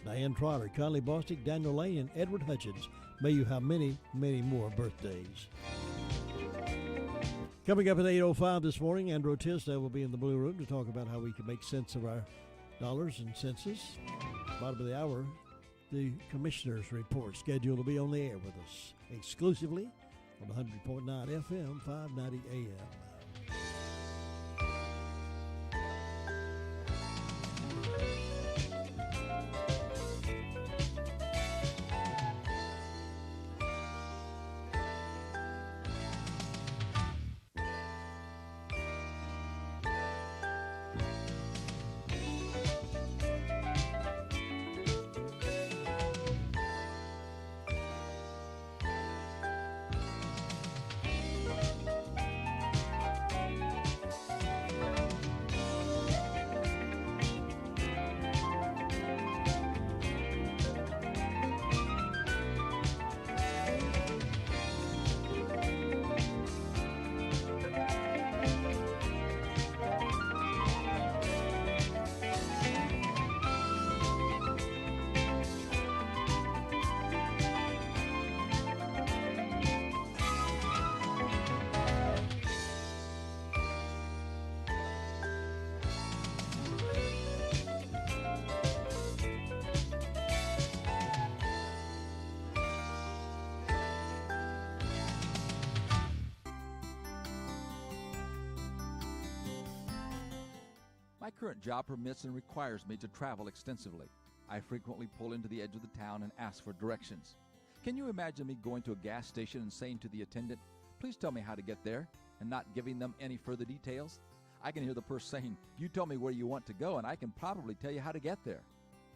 Diane Trotter, Conley Bostic, Daniel Lane, and Edward Hutchins. May you have many, many more birthdays. Coming up at 8:05 this morning, Andrew Tisdale will be in the Blue Room to talk about how we can make sense of our dollars and census. Bottom of the hour, the Commissioner's Report scheduled to be on the air with us exclusively on 100.9 FM, 590 AM. current job permits and requires me to travel extensively. I frequently pull into the edge of the town and ask for directions. Can you imagine me going to a gas station and saying to the attendant, "Please tell me how to get there," and not giving them any further details? I can hear the person saying, "You tell me where you want to go and I can probably tell you how to get there."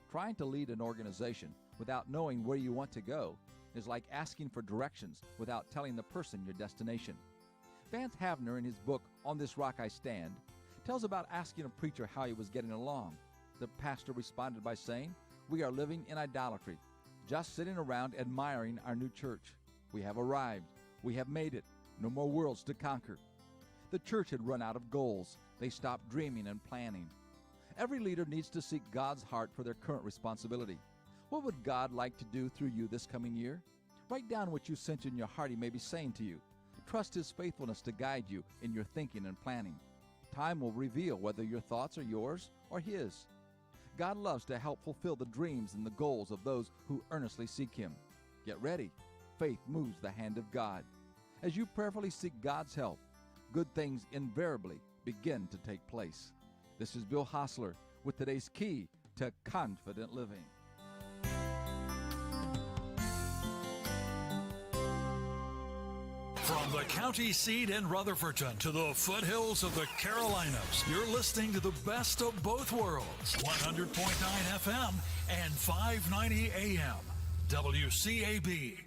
Trying to lead an organization without knowing where you want to go is like asking for directions without telling the person your destination. Vance Havner, in his book On This Rock I Stand, tells about asking a preacher how he was getting along. The pastor responded by saying, "We are living in idolatry, just sitting around admiring our new church. We have arrived. We have made it. No more worlds to conquer." The church had run out of goals. They stopped dreaming and planning. Every leader needs to seek God's heart for their current responsibility. What would God like to do through you this coming year? Write down what you sense in your heart He may be saying to you. Trust His faithfulness to guide you in your thinking and planning. Time will reveal whether your thoughts are yours or His. God loves to help fulfill the dreams and the goals of those who earnestly seek Him. Get ready. Faith moves the hand of God. As you prayerfully seek God's help, good things invariably begin to take place. This is Bill Hostler with today's key to confident living. From the county seat in Rutherfordton to the foothills of the Carolinas, you're listening to the best of both worlds. 100.9 FM and 590 AM. WCAB.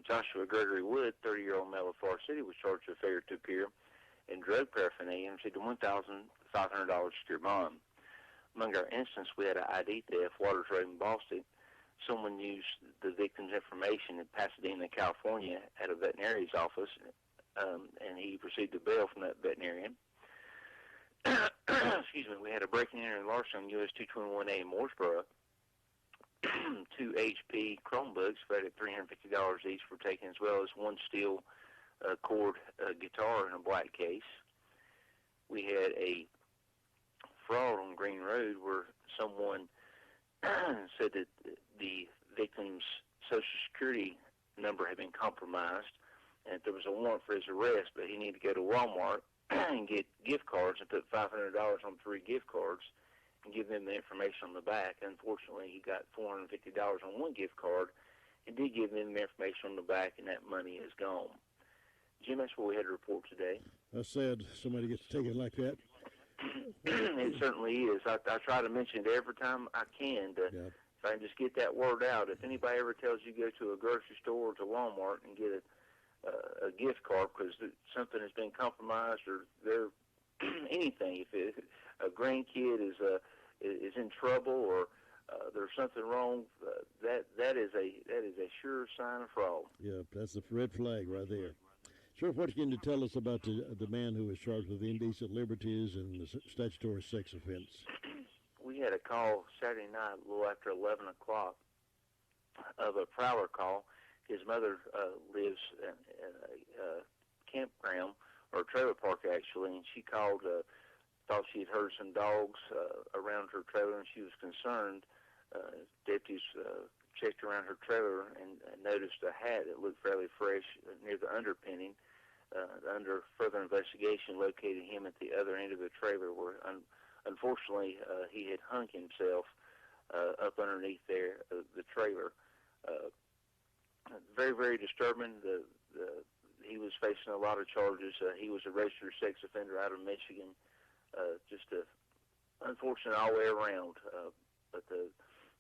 Joshua Gregory Wood, 30-year-old male of Forest City, was charged with failure to appear in drug paraphernalia and received a $1,500 secure bond. Among our instances, we had an ID theft, Waters Road in Boston. Someone used the victim's information in Pasadena, California, at a veterinarian's office, and he received a bail from that veterinarian. Excuse me. We had a breaking and entering larceny on US 221A in Mooresboro. 2 HP Chromebooks valued at $350 each were taken, as well as one steel chord guitar in a black case. We had a fraud on Green Road where someone said that the victim's Social Security number had been compromised, and there was a warrant for his arrest, but he needed to go to Walmart and get gift cards and put $500 on 3 gift cards and give them the information on the back. Unfortunately, he got $450 on 1 gift card and did give them the information on the back, and that money is gone. Jim, that's what we had to report today. That's sad. Somebody gets taken like that. It certainly is. I try to mention it every time I can if I can just get that word out. If anybody ever tells you go to a grocery store or to Walmart and get a gift card because something has been compromised or they're anything, if a grandkid is in trouble or there's something wrong, that is a sure sign of fraud. Yeah, that's the red flag right there. Sir, what can you tell us about the man who was charged with indecent liberties and the statutory sex offense? We had a call Saturday night, a little after 11 o'clock, of a prowler call. His mother lives in a campground, or a trailer park, actually, and she called, thought she had heard some dogs around her trailer, and she was concerned. Deputies checked around her trailer and noticed a hat that looked fairly fresh near the underpinning. Under further investigation, located him at the other end of the trailer where, unfortunately, he had hung himself up underneath there, the trailer. Very, very disturbing. He was facing a lot of charges. He was a registered sex offender out of Michigan. Just unfortunate all the way around. But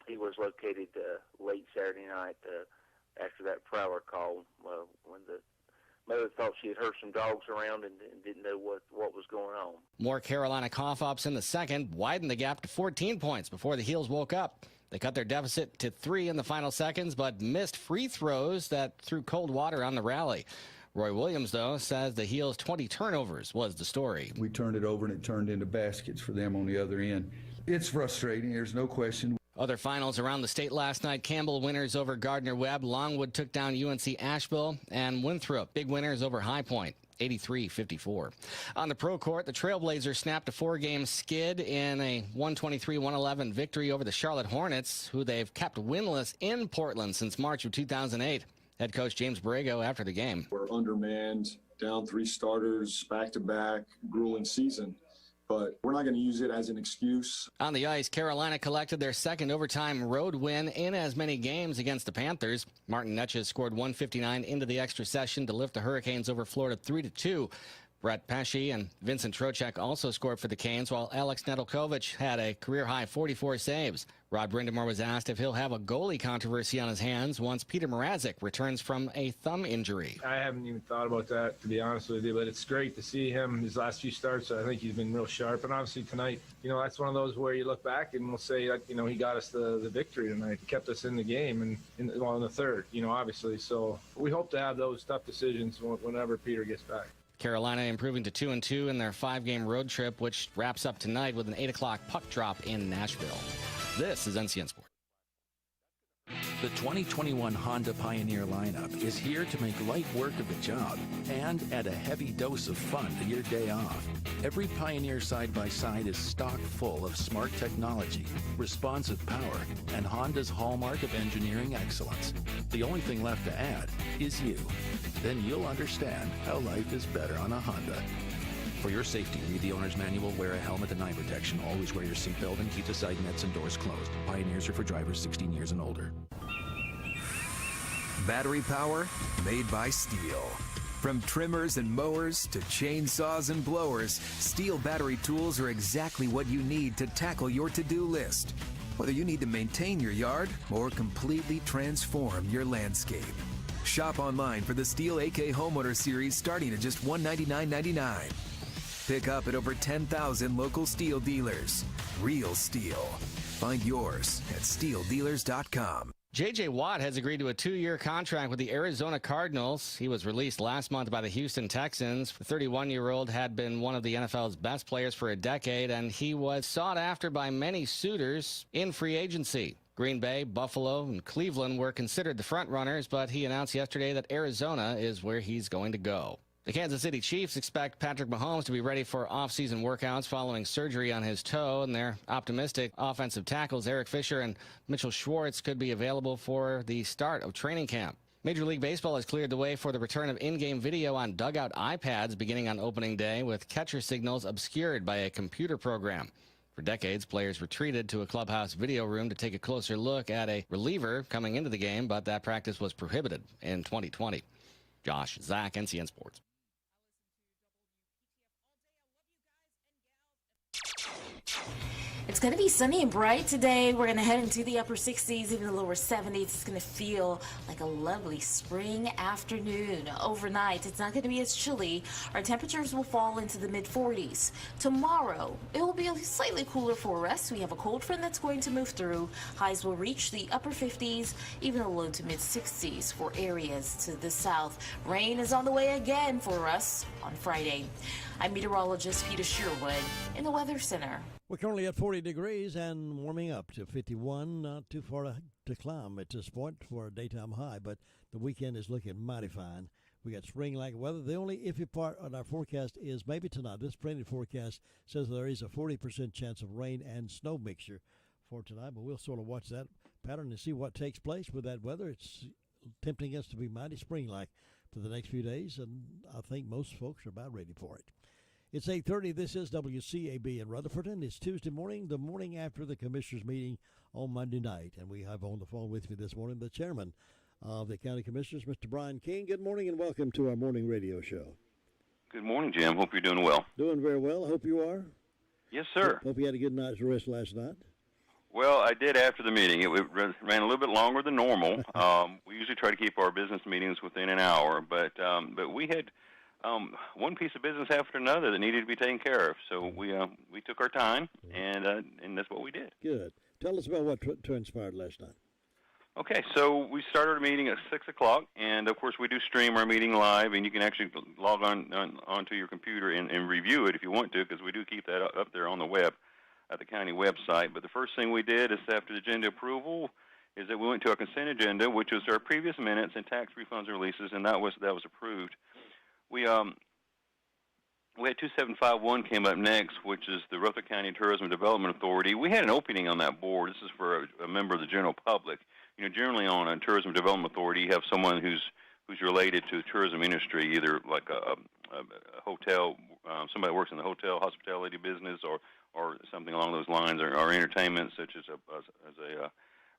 he was located late Saturday night after that prowler call when the mother thought she had heard some dogs around and didn't know what was going on. More Carolina cough-ups in the second widened the gap to 14 points before the Heels woke up. They cut their deficit to 3 in the final seconds, but missed free throws that threw cold water on the rally. Roy Williams, though, says the Heels' 20 turnovers was the story. We turned it over and it turned into baskets for them on the other end. It's frustrating, there's no question. Other finals around the state last night. Campbell winners over Gardner-Webb. Longwood took down UNC Asheville. And Winthrop, big winners over High Point, 83-54. On the pro court, the Trailblazers snapped a 4-game skid in a 123-111 victory over the Charlotte Hornets, who they've kept winless in Portland since March of 2008. Head coach James Borrego after the game. We're undermanned, down 3 starters, back-to-back, grueling season. But we're not going to use it as an excuse. On the ice, Carolina collected their second overtime road win in as many games against the Panthers. Martin Netches scored 159 into the extra session to lift the Hurricanes over Florida 3-2. Brett Pesce and Vincent Trocheck also scored for the Canes, while Alex Nedeljkovic had a career-high 44 saves. Rod Brindamore was asked if he'll have a goalie controversy on his hands once Peter Mrazek returns from a thumb injury. I haven't even thought about that, to be honest with you, but it's great to see him. His last few starts, I think he's been real sharp. And obviously tonight, that's one of those where you look back and we'll say that, he got us the victory tonight, kept us in the game and in the third, obviously. So we hope to have those tough decisions whenever Peter gets back. Carolina improving to 2-2 in their 5-game road trip, which wraps up tonight with an 8 o'clock puck drop in Nashville. This is NCN Sports. The 2021 Honda Pioneer lineup is here to make light work of the job and add a heavy dose of fun to your day off. Every Pioneer side-by-side is stock full of smart technology, responsive power, and Honda's hallmark of engineering excellence. The only thing left to add is you. Then you'll understand how life is better on a Honda. For your safety, read the owner's manual, wear a helmet and eye protection, always wear your seatbelt, and keep the side nets and doors closed. Pioneers are for drivers 16 years and older. Battery power made by Steel. From trimmers and mowers to chainsaws and blowers, Steel battery tools are exactly what you need to tackle your to-do list. Whether you need to maintain your yard or completely transform your landscape. Shop online for the Steel AK Homeowner Series starting at just $199.99. Pick up at over 10,000 local Steel dealers. Real Steel. Find yours at steeldealers.com. J.J. Watt has agreed to a 2-year contract with the Arizona Cardinals. He was released last month by the Houston Texans. The 31-year-old had been one of the NFL's best players for a decade, and he was sought after by many suitors in free agency. Green Bay, Buffalo, and Cleveland were considered the front runners, but he announced yesterday that Arizona is where he's going to go. The Kansas City Chiefs expect Patrick Mahomes to be ready for off-season workouts following surgery on his toe, and they're optimistic offensive tackles Eric Fisher and Mitchell Schwartz could be available for the start of training camp. Major League Baseball has cleared the way for the return of in-game video on dugout iPads beginning on opening day, with catcher signals obscured by a computer program. For decades, players retreated to a clubhouse video room to take a closer look at a reliever coming into the game, but that practice was prohibited in 2020. Josh Zach, NCN Sports. It's going to be sunny and bright today. We're going to head into the upper 60s, even the lower 70s. It's going to feel like a lovely spring afternoon. Overnight, it's not going to be as chilly. Our temperatures will fall into the mid-40s. Tomorrow, it will be slightly cooler for us. We have a cold front that's going to move through. Highs will reach the upper 50s, even the low to mid-60s for areas to the south. Rain is on the way again for us on Friday. I'm meteorologist Peter Sherwood in the Weather Center. We're currently at 40 degrees and warming up to 51. Not too far to climb at this point for a daytime high, but the weekend is looking mighty fine. We got spring-like weather. The only iffy part on our forecast is maybe tonight. This printed forecast says there is a 40% chance of rain and snow mixture for tonight, but we'll sort of watch that pattern and see what takes place with that weather. It's tempting us to be mighty spring-like for the next few days, and I think most folks are about ready for it. It's 8:30. This is WCAB in Rutherford, and it's Tuesday morning, the morning after the Commissioners' meeting on Monday night. And we have on the phone with me this morning the chairman of the County Commissioners, Mr. Brian King. Good morning and welcome to our morning radio show. Good morning, Jim. Hope you're doing well. Doing very well. I hope you are. Yes, sir. Hope you had a good night's rest last night. Well, I did after the meeting. It ran a little bit longer than normal. We usually try to keep our business meetings within an hour, but we had one piece of business after another that needed to be taken care of. So we took our time, and that's what we did. Good. Tell us about what transpired last night. Okay, so we started our meeting at 6 o'clock, and of course we do stream our meeting live, and you can actually log onto your computer and review it if you want to, because we do keep that up there on the web at the county website. But the first thing we did is after the agenda approval is that we went to our consent agenda, which was our previous minutes and tax refunds and releases, and that was approved. We had 2751 came up next, which is the Rutherford County Tourism Development Authority. We had an opening on that board. This is for a member of the general public. You know, generally on a tourism development authority, you have someone who's related to the tourism industry, either like a hotel, somebody that works in the hotel hospitality business, or something along those lines, or entertainment, such as a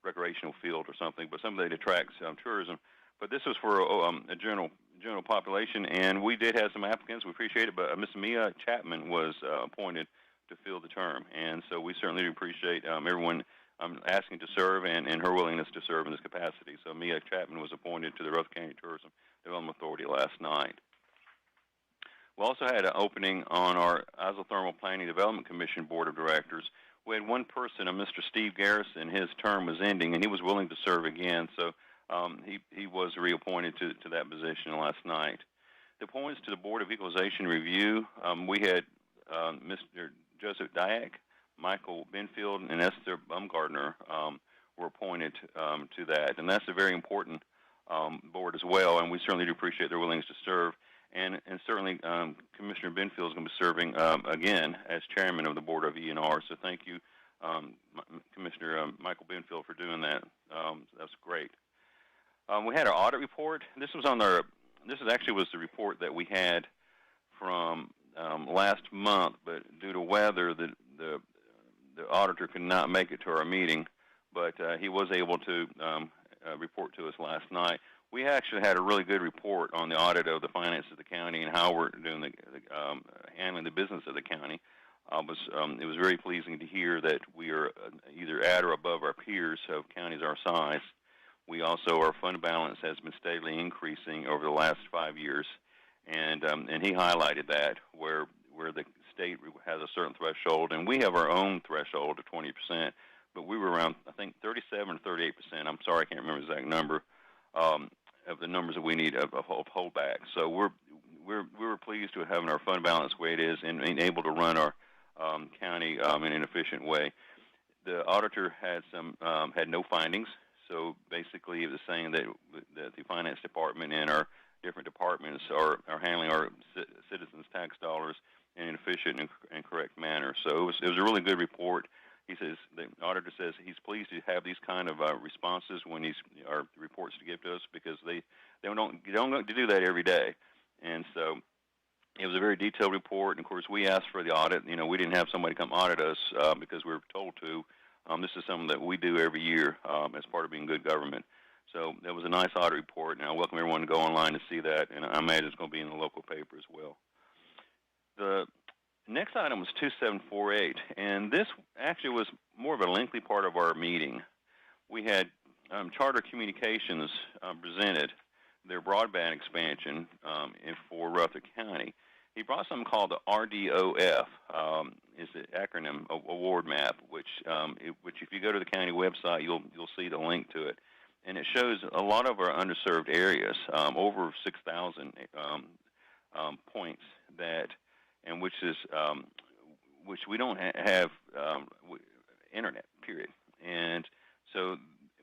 recreational field or something, but somebody that attracts tourism. But this was for a general population, and we did have some applicants. We appreciate it, but Ms. Mia Chapman was appointed to fill the term, and so we certainly appreciate everyone asking to serve and her willingness to serve in this capacity. So Mia Chapman was appointed to the Rutherford County Tourism Development Authority last night. We also had an opening on our Isothermal Planning Development Commission Board of Directors. We had one person, Mr. Steve Garrison. His term was ending, and he was willing to serve again, so he was reappointed to that position last night. The appointments to the Board of Equalization Review, we had Mr. Joseph Dyack, Michael Benfield, and Esther Baumgartner were appointed to that. And that's a very important board as well, and we certainly do appreciate their willingness to serve. And certainly Commissioner Benfield is going to be serving again as chairman of the Board of E&R. So thank you, Commissioner Michael Benfield, for doing that. That's great. We had our audit report. This was actually was the report that we had from last month, but due to weather, the auditor could not make it to our meeting, but he was able to report to us last night. We actually had a really good report on the audit of the finances of the county and how we're doing handling the business of the county. It was very pleasing to hear that we are either at or above our peers of counties our size. We also, our fund balance has been steadily increasing over the last 5 years, and he highlighted that where the state has a certain threshold, and we have our own threshold of 20%, but we were around, I think, 37 or 38%. I'm sorry, I can't remember the exact number of the numbers that we need of holdback. So we were pleased to having our fund balance the way it is and being able to run our county in an efficient way. The auditor had no findings, so basically it was saying that the finance department and our different departments are handling our citizens' tax dollars in an efficient and correct manner. So it was a really good report. He says, the auditor says he's pleased to have these kind of responses when our reports to give to us, because they don't get to do that every day. And so it was a very detailed report. And of course, we asked for the audit. We didn't have somebody come audit us because we were told to. This is something that we do every year as part of being good government. So that was a nice audit report, and I welcome everyone to go online to see that, and I imagine it's going to be in the local paper as well. The next item was 2748, and this actually was more of a lengthy part of our meeting. We had Charter Communications presented their broadband expansion for Rutherford County. He brought something called the RDOF, is the acronym award map, which if you go to the county website, you'll see the link to it. And it shows a lot of our underserved areas, over 6,000 points which we don't have internet, period. And so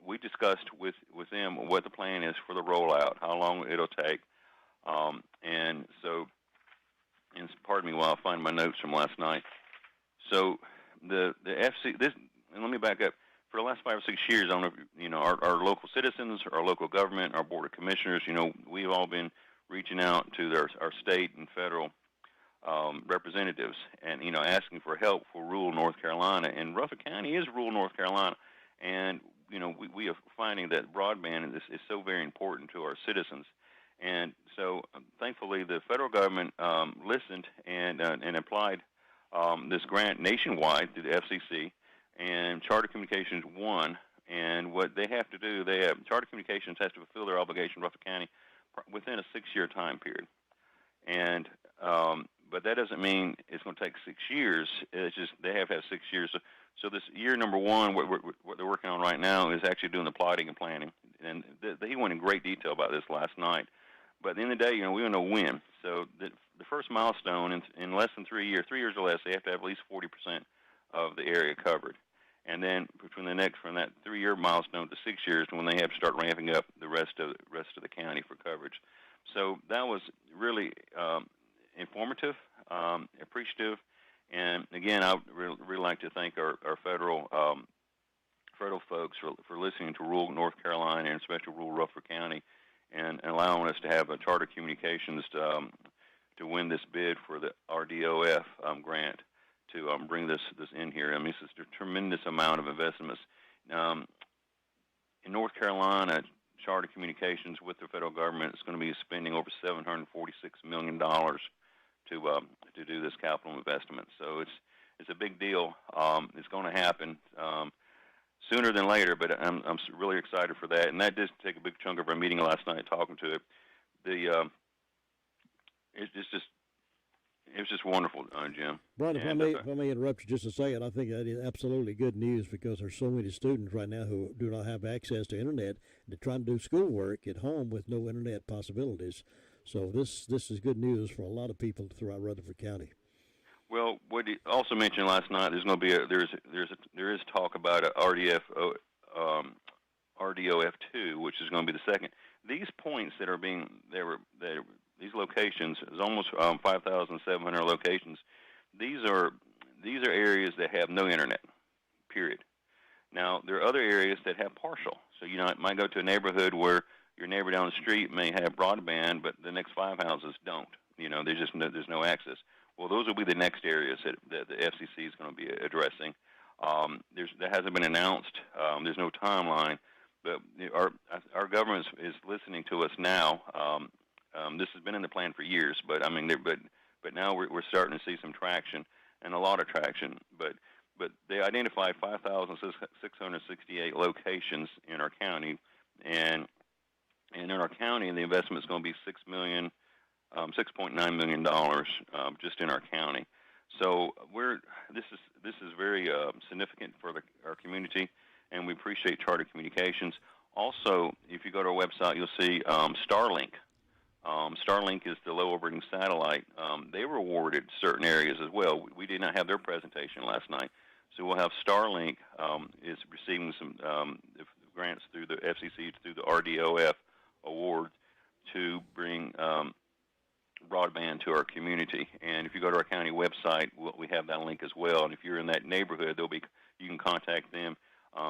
we discussed with them what the plan is for the rollout, how long it'll take. And pardon me while I find my notes from last night. So the FC, and let me back up. For the last 5 or 6 years, I don't know if, our local citizens, our local government, our board of commissioners, we've all been reaching out to our state and federal representatives and, asking for help for rural North Carolina. And Rutherford County is rural North Carolina. And, we are finding that broadband is so very important to our citizens. And so, thankfully, the federal government listened and applied this grant nationwide through the FCC, and Charter Communications won. And what they have to do, Charter Communications has to fulfill their obligation in Rutherford County within a 6-year time period. And but that doesn't mean it's going to take 6 years. It's just they have to have 6 years. So this year number one, what they're working on right now is actually doing the plotting and planning. And he went in great detail about this last night. But at the end of the day, we don't know when. So the first milestone in less than 3 years, 3 years or less, they have to have at least 40% of the area covered. And then from that 3-year milestone to 6 years, when they have to start ramping up the rest of the county for coverage. So that was really informative, appreciative, and again, I would really like to thank our federal folks for listening to rural North Carolina and especially rural Rutherford County, and allowing us to have a Charter Communications to win this bid for the RDOF grant to bring this in here. I mean, this is a tremendous amount of investments. In North Carolina, Charter Communications with the federal government is going to be spending over $746 million to do this capital investment. So it's a big deal. It's going to happen sooner than later, but I'm really excited for that. And that did take a big chunk of our meeting last night talking to it. It was just wonderful, Jim. Brian, if I may interrupt you just a second, I think that is absolutely good news, because there's so many students right now who do not have access to internet. They're trying to do schoolwork at home with no internet possibilities. So this is good news for a lot of people throughout Rutherford County. Well, what he also mentioned last night, there's going to be there is talk about a RDOF2, which is going to be the second. These points that are these locations is almost 5,700 locations. These are areas that have no internet, period. Now, there are other areas that have partial. So, it might go to a neighborhood where your neighbor down the street may have broadband, but the next 5 houses don't. There's no access. Well, those will be the next areas that the FCC is going to be addressing. That hasn't been announced. There's no timeline, but our government is listening to us now. This has been in the plan for years, but now we're starting to see some traction, and a lot of traction. But they identified 5,668 locations in our county and in our county, the investment is going to be $6.9 million just in our county. So this is very significant for our community, and we appreciate Charter Communications. Also, if you go to our website, you'll see Starlink. Starlink is the low orbiting satellite. They were awarded certain areas as well. We did not have their presentation last night. So we'll have Starlink is receiving some grants through the FCC, through the RDOF award to bring broadband to our community. And if you go to our county website, we have that link as well. And if you're in that neighborhood, you can contact them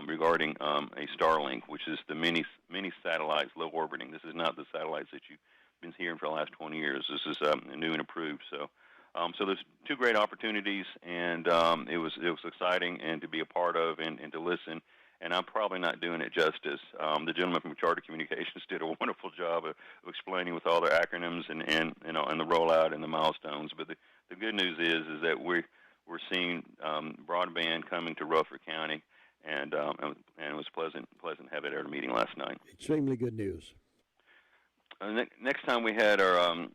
regarding a Starlink, which is the mini satellites, low orbiting. This is not the satellites that you've been hearing for the last 20 years. This is new and approved. So there's two great opportunities, and it was exciting and to be a part of and to listen. And I'm probably not doing it justice. The gentleman from Charter Communications did a wonderful job of explaining with all their acronyms and the rollout and the milestones. But the good news is that we're seeing broadband coming to Rutherford County, and it was pleasant to have it at our meeting last night. Extremely good news. Next time we had our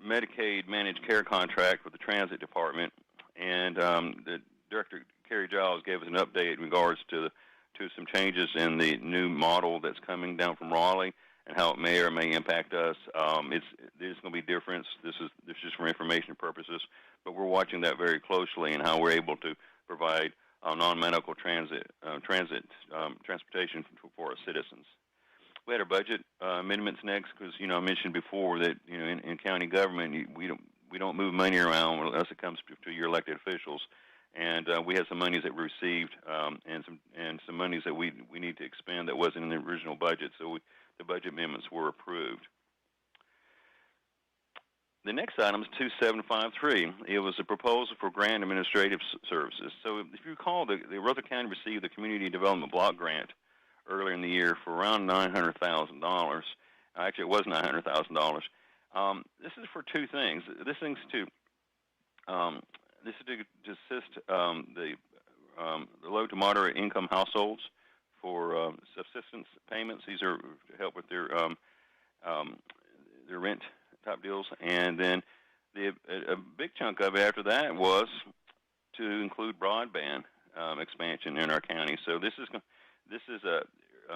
Medicaid managed care contract with the Transit Department, and the Director Kerry Giles gave us an update in regards to some changes in the new model that's coming down from Raleigh and how it may or may impact us. There's going to be difference. This is just for information purposes, but we're watching that very closely and how we're able to provide non-medical transportation for our citizens. We had our budget amendments next because I mentioned before that in county government we don't move money around unless it comes to your elected officials. And we had some monies that we received, and some monies that we need to expend that wasn't in the original budget. So the budget amendments were approved. The next item is 2753. It was a proposal for grant administrative services. So if you recall, the Rutherford County received the Community Development Block Grant earlier in the year for around $900,000. Actually, it was $900,000. This is for two things. This is to assist the low to moderate income households for subsistence payments. These are to help with their rent type deals, and then a big chunk of it after that was to include broadband expansion in our county. So this is a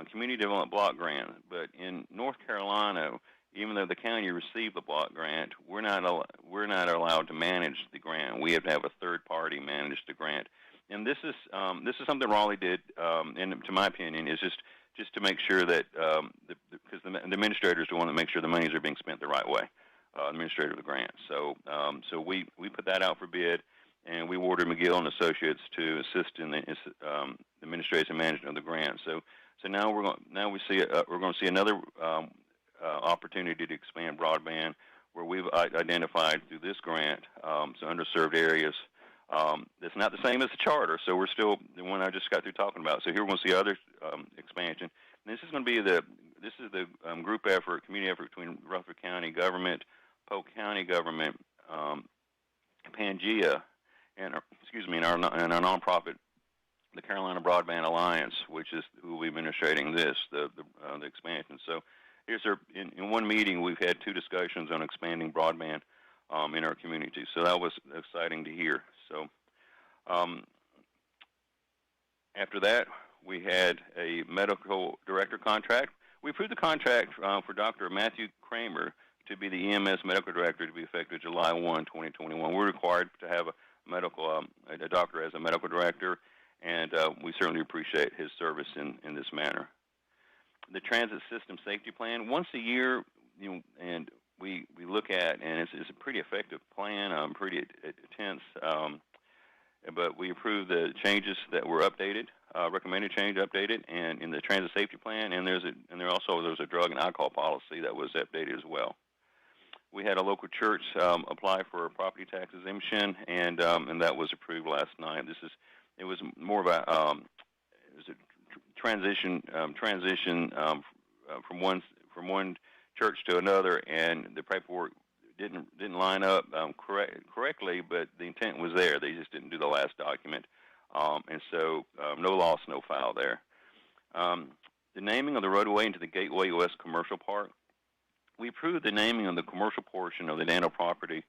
community development block grant, but in North Carolina, even though the county received the block grant, we're not allowed to manage the grant. We have to have a third party manage the grant, and this is something Raleigh did, and to my opinion, is just to make sure that because the administrator is the one that makes sure the monies are being spent the right way, administrator of the grant. So we put that out for bid, and we awarded McGill and Associates to assist in the administration and management of the grant. So now we're going to see another opportunity to expand broadband, where we've identified through this grant some underserved areas. That's not the same as the charter, so we're still the one I just got through talking about. So here we're going to see other expansion. And this is going to be the group effort, community effort between Rutherford County government, Polk County government, Pangea, and our nonprofit, the Carolina Broadband Alliance, which is who will be administrating the expansion. So in one meeting, we've had two discussions on expanding broadband in our community. So that was exciting to hear. So after that, we had a medical director contract. We approved the contract for Dr. Matthew Kramer to be the EMS medical director to be effective July 1, 2021. We're required to have a doctor as a medical director, and we certainly appreciate his service in this manner. The transit system safety plan, once a year, and we look at, and it's a pretty effective plan, pretty intense, but we approve the changes that were updated, recommended change updated, and in the transit safety plan, and there's a drug and alcohol policy that was updated as well. We had a local church apply for a property tax exemption, and that was approved last night. It was more of a transition from one church to another, and the paperwork didn't line up correctly, but the intent was there. They just didn't do the last document, and so no loss, no foul there. the naming of the roadway into the Gateway West Commercial Park. We approved the naming of the commercial portion of the Daniel property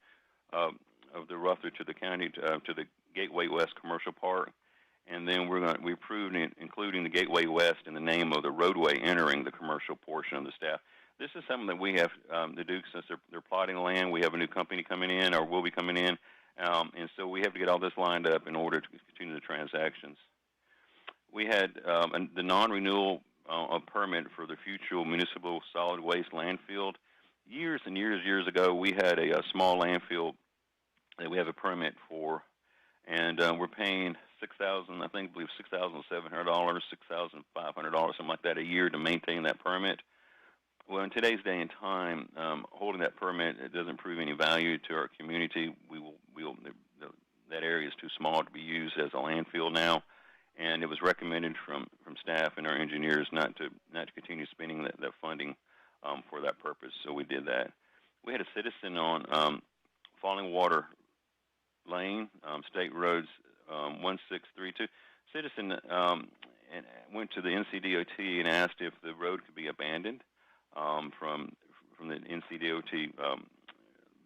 of the Rutherford to the county to the Gateway West Commercial Park, and then we approved including the Gateway West in the name of the roadway entering the commercial portion of the staff. This is something that we have to do since they're plotting the land. We have a new company coming in, or will be coming in, and so we have to get all this lined up in order to continue the transactions. We had the non-renewal of permit for the future municipal solid waste landfill. Years and years ago, we had a small landfill that we have a permit for, and we're paying $6,700, $6,500, something like that a year to maintain that permit. Well, in today's day and time, holding that permit, it doesn't prove any value to our community. That area is too small to be used as a landfill now, and it was recommended from staff and our engineers not to continue spending that funding for that purpose. So we did that. We had a citizen on Falling Water Lane, State Roads 1632. Citizen and went to the NCDOT and asked if the road could be abandoned from the NCDOT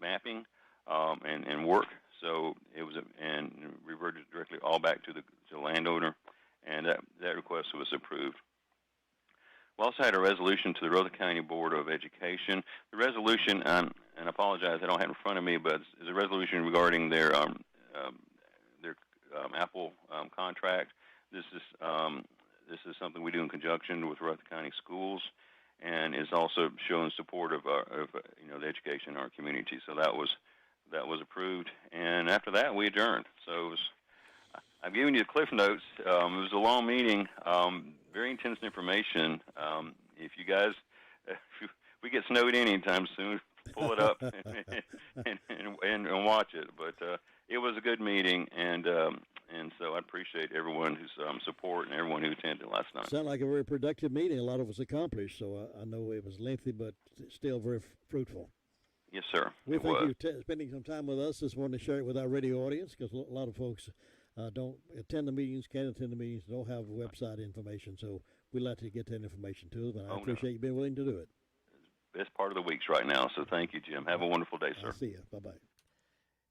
mapping and work. So it was and reverted directly all back to the landowner, and that request was approved. We also had a resolution to the Rutherford County Board of Education. The resolution, and I apologize, I don't have it in front of me, but it's a resolution regarding their Apple contract. This is something we do in conjunction with Rutherford County Schools, and is also showing support of the education in our community. So that was approved, and after that we adjourned. So I've given you the cliff notes. It was a long meeting, very intense information. If you guys, if we get snowed in anytime soon, pull it up and watch it. But it was a good meeting, and so I appreciate everyone who's support and everyone who attended last night. Sounded like a very productive meeting. A lot of us accomplished. So I know it was lengthy, but still very fruitful. Yes, sir. We thank you for spending some time with us. Just wanted to share it with our radio audience, because a lot of folks don't attend the meetings, can't attend the meetings, don't have website information. So we'd like to get that information to them, and I appreciate you being willing to do it. Best part of the week's right now, so thank you, Jim. Have a wonderful day, sir. I'll see you. Bye-bye.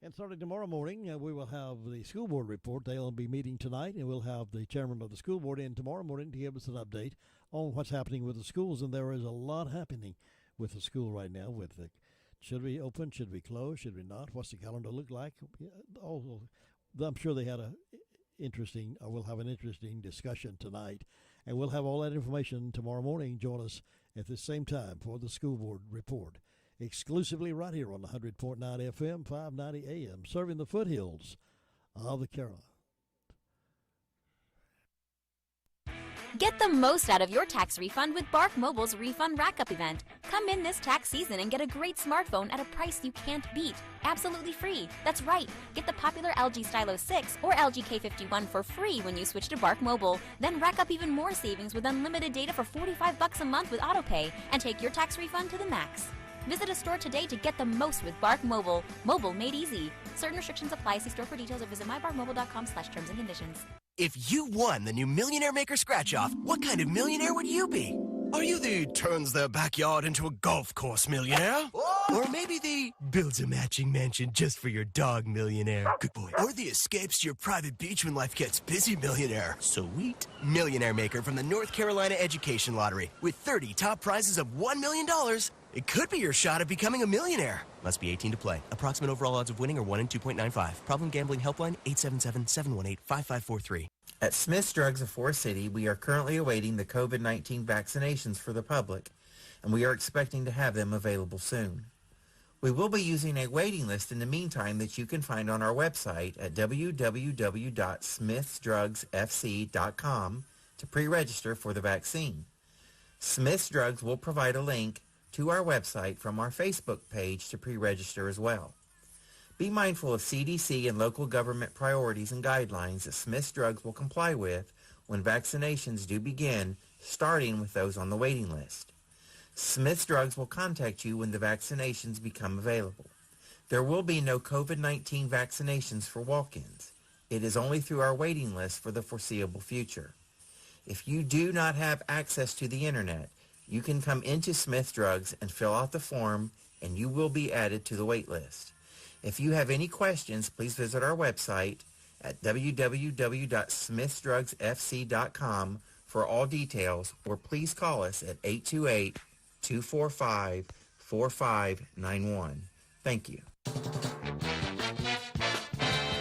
And starting tomorrow morning, we will have the school board report. They'll be meeting tonight, and we'll have the chairman of the school board in tomorrow morning to give us an update on what's happening with the schools. And there is a lot happening with the school right now. With the, should we open? Should we close? Should we not? What's the calendar look like? I'm sure they had we'll have an interesting discussion tonight. And we'll have all that information tomorrow morning. Join us at the same time for the school board report, exclusively right here on 100.9 FM, 590 AM, serving the foothills of the Carolinas. Get the most out of your tax refund with Bark Mobile's Refund Rack-Up event. Come in this tax season and get a great smartphone at a price you can't beat. Absolutely free. That's right. Get the popular LG Stylo 6 or LG K51 for free when you switch to Bark Mobile. Then rack up even more savings with unlimited data for $45 a month with AutoPay and take your tax refund to the max. Visit a store today to get the most with Bark Mobile. Mobile made easy. Certain restrictions apply. See store for details or visit mybarkmobile.com/terms and conditions. If you won the new Millionaire Maker Scratch-Off, what kind of millionaire would you be? Are you the turns their backyard into a golf course millionaire? Or maybe the builds a matching mansion just for your dog millionaire? Good boy. Or the escapes to your private beach when life gets busy millionaire? Sweet. Millionaire Maker from the North Carolina Education Lottery. With 30 top prizes of $1 million, it could be your shot at becoming a millionaire. Must be 18 to play. Approximate overall odds of winning are 1 in 2.95. Problem gambling helpline 877-718-5543. At Smith's Drugs of Forest City, we are currently awaiting the COVID-19 vaccinations for the public, and we are expecting to have them available soon. We will be using a waiting list in the meantime that you can find on our website at www.smithsdrugsfc.com to pre-register for the vaccine. Smith's Drugs will provide a link to our website from our Facebook page to pre-register as well. Be mindful of CDC and local government priorities and guidelines that Smith's Drugs will comply with when vaccinations do begin, starting with those on the waiting list. Smith's Drugs will contact you when the vaccinations become available. There will be no COVID-19 vaccinations for walk-ins. It is only through our waiting list for the foreseeable future. If you do not have access to the internet, you can come into Smith Drugs and fill out the form, and you will be added to the wait list. If you have any questions, please visit our website at www.smithdrugsfc.com for all details, or please call us at 828-245-4591. Thank you.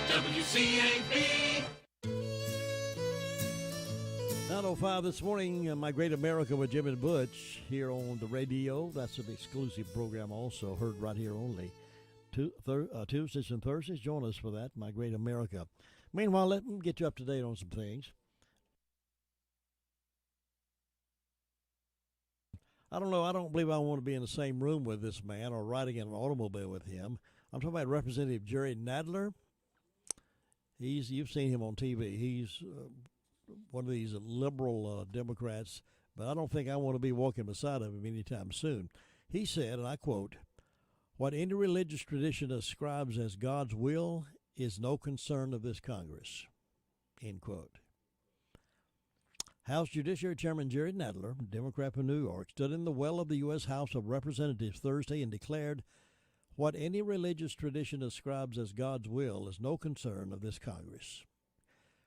WCAB. 9:05 this morning, My Great America with Jim and Butch here on the radio. That's an exclusive program also, heard right here only. Tuesdays and Thursdays, join us for that, My Great America. Meanwhile, let me get you up to date on some things. I don't know. I don't believe I want to be in the same room with this man or riding in an automobile with him. I'm talking about Representative Jerry Nadler. You've seen him on TV. He's one of these liberal Democrats, but I don't think I want to be walking beside of him anytime soon. He said, and I quote, "What any religious tradition ascribes as God's will is no concern of this Congress," end quote. House Judiciary Chairman Jerry Nadler, Democrat from New York, stood in the well of the U.S. House of Representatives Thursday and declared, "What any religious tradition ascribes as God's will is no concern of this Congress."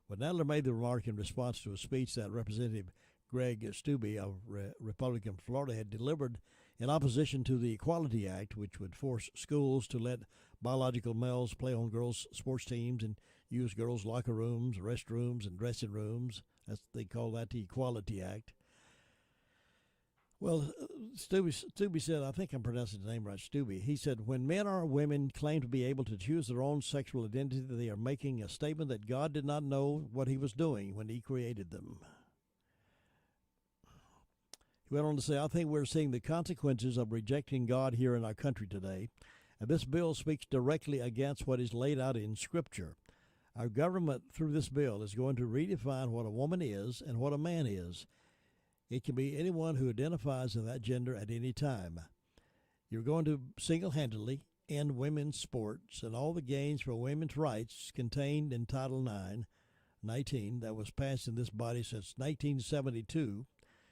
Well, Nadler made the remark in response to a speech that Representative Greg Steube of Republican Florida had delivered in opposition to the Equality Act, which would force schools to let biological males play on girls' sports teams and use girls' locker rooms, restrooms, and dressing rooms. They call that the Equality Act. Well, Steube said, I think I'm pronouncing the name right, Steube. He said, "When men or women claim to be able to choose their own sexual identity, they are making a statement that God did not know what he was doing when he created them." He went on to say, "I think we're seeing the consequences of rejecting God here in our country today, and this bill speaks directly against what is laid out in Scripture. Our government, through this bill, is going to redefine what a woman is and what a man is. It can be anyone who identifies in that gender at any time. You're going to single-handedly end women's sports and all the gains for women's rights contained in Title 19 that was passed in this body since 1972.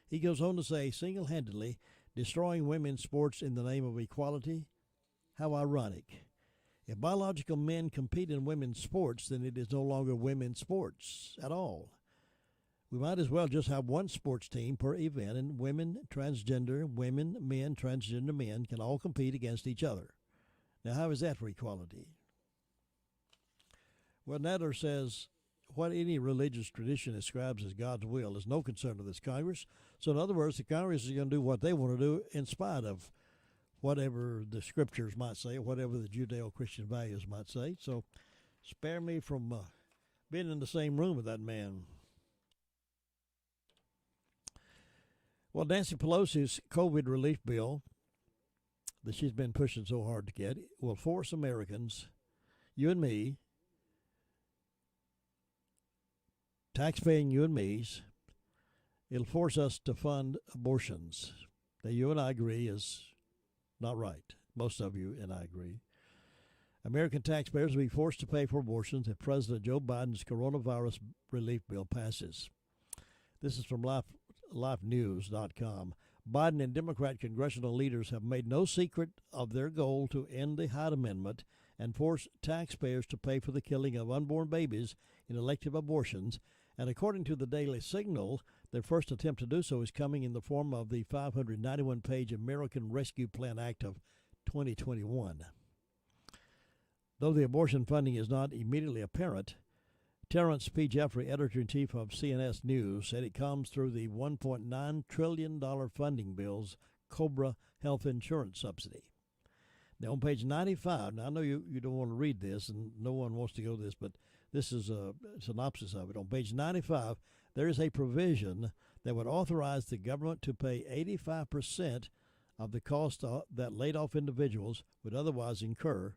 He goes on to say, single-handedly destroying women's sports in the name of equality? How ironic. If biological men compete in women's sports, then it is no longer women's sports at all. We might as well just have one sports team per event, and women, transgender women, men, transgender men can all compete against each other. Now, how is that for equality?" Well, Nadler says, "What any religious tradition ascribes as God's will is no concern of this Congress." So, in other words, the Congress is going to do what they want to do in spite of whatever the Scriptures might say, or whatever the Judeo-Christian values might say. So, spare me from being in the same room with that man. Well, Nancy Pelosi's COVID relief bill that she's been pushing so hard to get will force Americans, you and me, taxpaying you and me's, it'll force us to fund abortions that you and I agree is not right. Most of you and I agree. American taxpayers will be forced to pay for abortions if President Joe Biden's coronavirus relief bill passes. This is from LifeNews.com. Biden and Democrat congressional leaders have made no secret of their goal to end the Hyde Amendment and force taxpayers to pay for the killing of unborn babies in elective abortions. And according to the Daily Signal, their first attempt to do so is coming in the form of the 591-page American Rescue Plan Act of 2021. Though the abortion funding is not immediately apparent, Terrence P. Jeffrey, editor-in-chief of CNS News, said it comes through the $1.9 trillion funding bill's COBRA health insurance subsidy. Now, on page 95, now I know you don't want to read this, and no one wants to go to this, but this is a synopsis of it. On page 95, there is a provision that would authorize the government to pay 85% of the cost that laid-off individuals would otherwise incur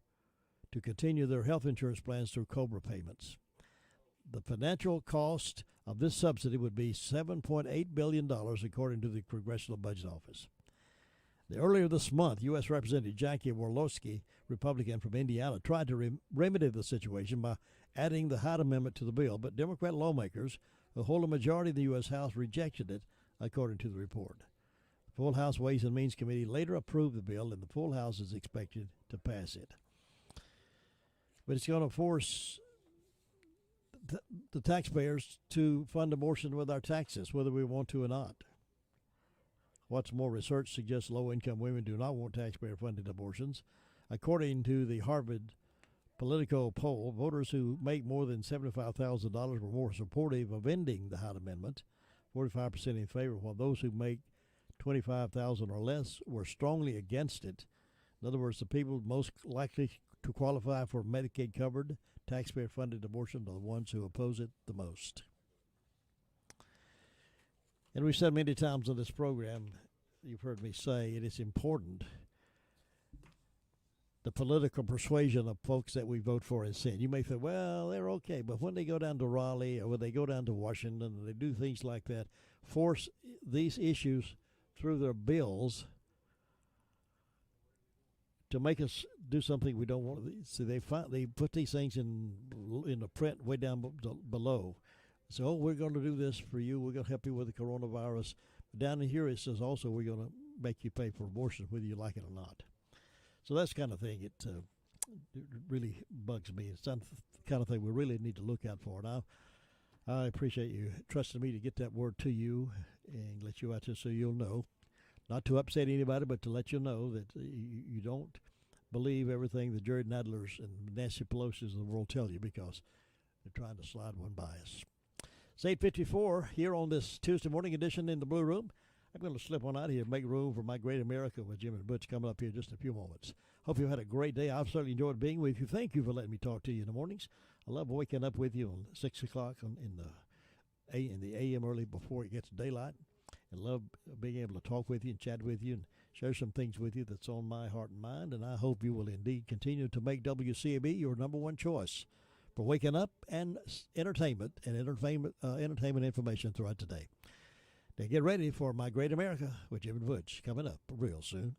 to continue their health insurance plans through COBRA payments. The financial cost of this subsidy would be $7.8 billion, according to the Congressional Budget Office. Earlier this month, U.S. Representative Jackie Walorski, Republican from Indiana, tried to remedy the situation by adding the Hyde Amendment to the bill, but Democrat lawmakers A whole majority of the U.S. House rejected it, according to the report. The full House Ways and Means Committee later approved the bill, and the full House is expected to pass it. But it's going to force the taxpayers to fund abortion with our taxes, whether we want to or not. What's more, research suggests low-income women do not want taxpayer-funded abortions. According to the Harvard Politico poll, voters who make more than $75,000 were more supportive of ending the Hyde Amendment, 45% in favor, while those who make $25,000 or less were strongly against it. In other words, the people most likely to qualify for Medicaid-covered, taxpayer-funded abortion are the ones who oppose it the most. And we've said many times on this program, you've heard me say, it is important. The political persuasion of folks that we vote for is sin. You may think, well, they're okay, but when they go down to Raleigh or when they go down to Washington and they do things like that, force these issues through their bills to make us do something we don't want to. See, they put these things in the print way down below. So, oh, we're going to do this for you. We're going to help you with the coronavirus. But down in here it says also we're going to make you pay for abortion, whether you like it or not. So that's the kind of thing it really bugs me. It's the kind of thing we really need to look out for. Now, I appreciate you trusting me to get that word to you and let you out there so you'll know. Not to upset anybody, but to let you know that you don't believe everything the Jerry Nadlers and Nancy Pelosi's of the world tell you, because they're trying to slide one by us. It's 8:54 here on this Tuesday morning edition in the Blue Room. I'm going to slip on out of here and make room for My Great America with Jim and Butch coming up here in just a few moments. Hope you had a great day. I've certainly enjoyed being with you. Thank you for letting me talk to you in the mornings. I love waking up with you on 6 o'clock in the a.m. early before it gets daylight. And love being able to talk with you and chat with you and share some things with you that's on my heart and mind. And I hope you will indeed continue to make WCAB your number one choice for waking up and entertainment information throughout the day. Now get ready for My Great America with Jim and Butch coming up real soon.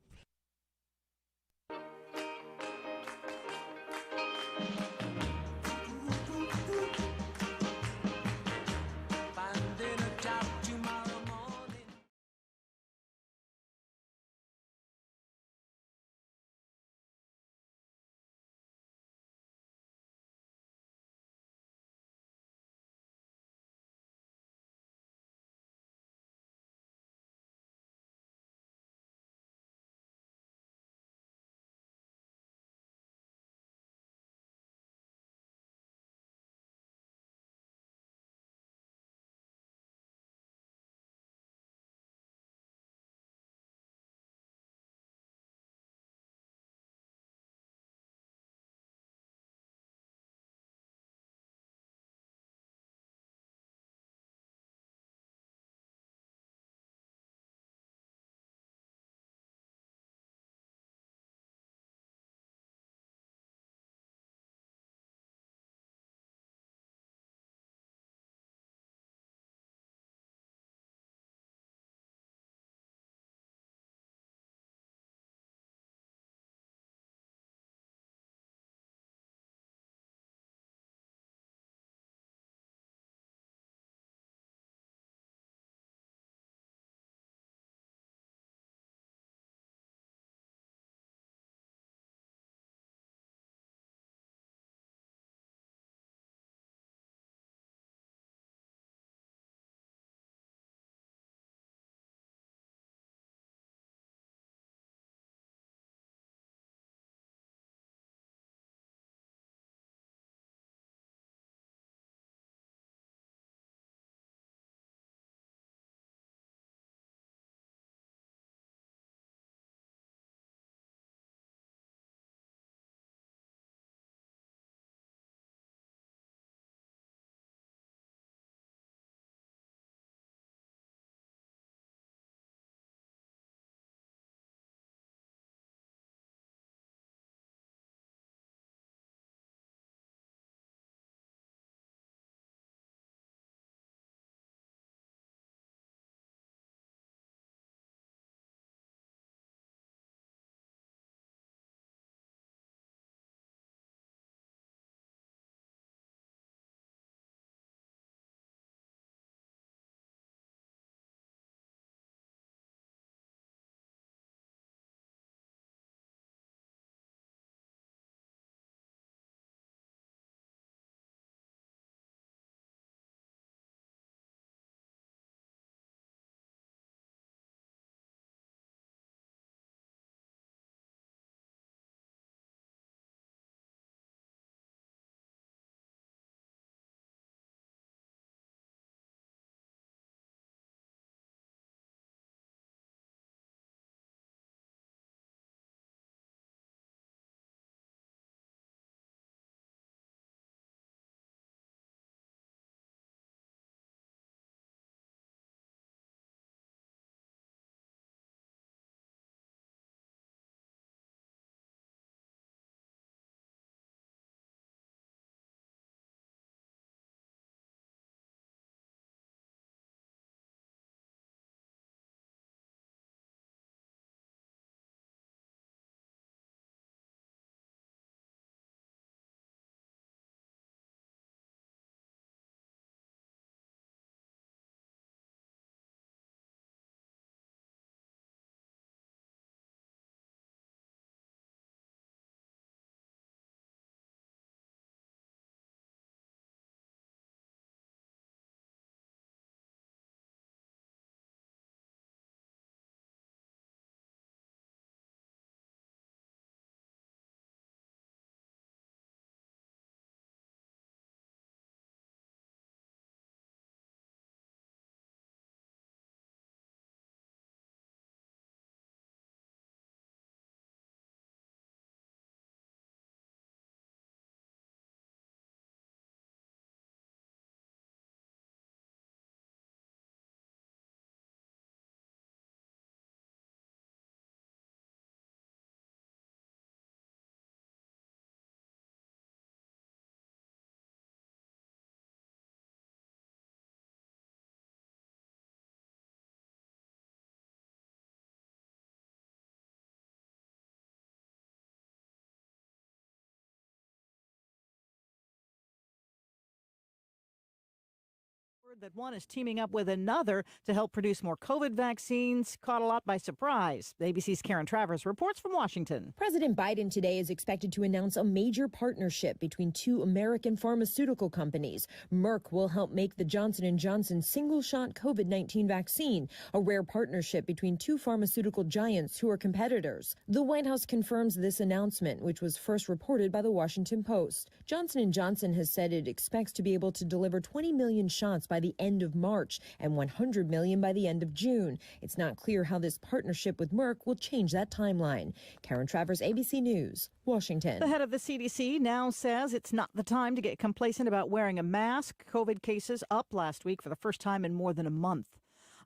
That one is teaming up with another to help produce more COVID vaccines caught a lot by surprise. ABC's Karen Travers reports from Washington. President Biden today is expected to announce a major partnership between two American pharmaceutical companies. Merck will help make the Johnson & Johnson single-shot COVID-19 vaccine, a rare partnership between two pharmaceutical giants who are competitors. The White House confirms this announcement, which was first reported by the Washington Post. Johnson & Johnson has said it expects to be able to deliver 20 million shots by the end of March and 100 million by the end of June. It's not clear how this partnership with Merck will change that timeline. Karen Travers, ABC News, Washington. The head of the CDC now says it's not the time to get complacent about wearing a mask. COVID cases up last week for the first time in more than a month.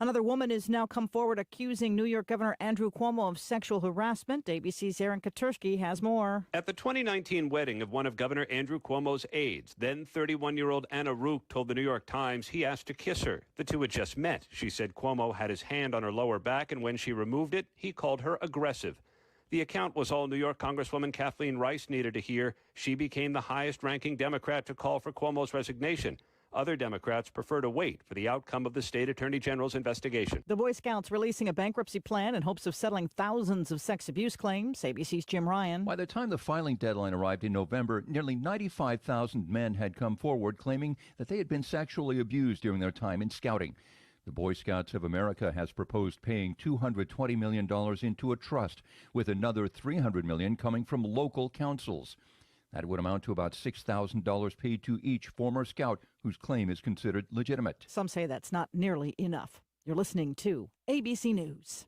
Another woman has now come forward accusing New York Governor Andrew Cuomo of sexual harassment. ABC's Aaron Katersky has more. At the 2019 wedding of one of Governor Andrew Cuomo's aides, then 31-year-old Anna Rook told the New York Times he asked to kiss her. The two had just met. She said Cuomo had his hand on her lower back, and when she removed it, he called her aggressive. The account was all New York Congresswoman Kathleen Rice needed to hear. She became the highest-ranking Democrat to call for Cuomo's resignation. Other Democrats prefer to wait for the outcome of the state attorney general's investigation. The Boy Scouts releasing a bankruptcy plan in hopes of settling thousands of sex abuse claims. ABC's Jim Ryan. By the time the filing deadline arrived in November, nearly 95,000 men had come forward claiming that they had been sexually abused during their time in scouting. The Boy Scouts of America has proposed paying $220 million into a trust, with another $300 million coming from local councils. That would amount to about $6,000 paid to each former scout whose claim is considered legitimate. Some say that's not nearly enough. You're listening to ABC News.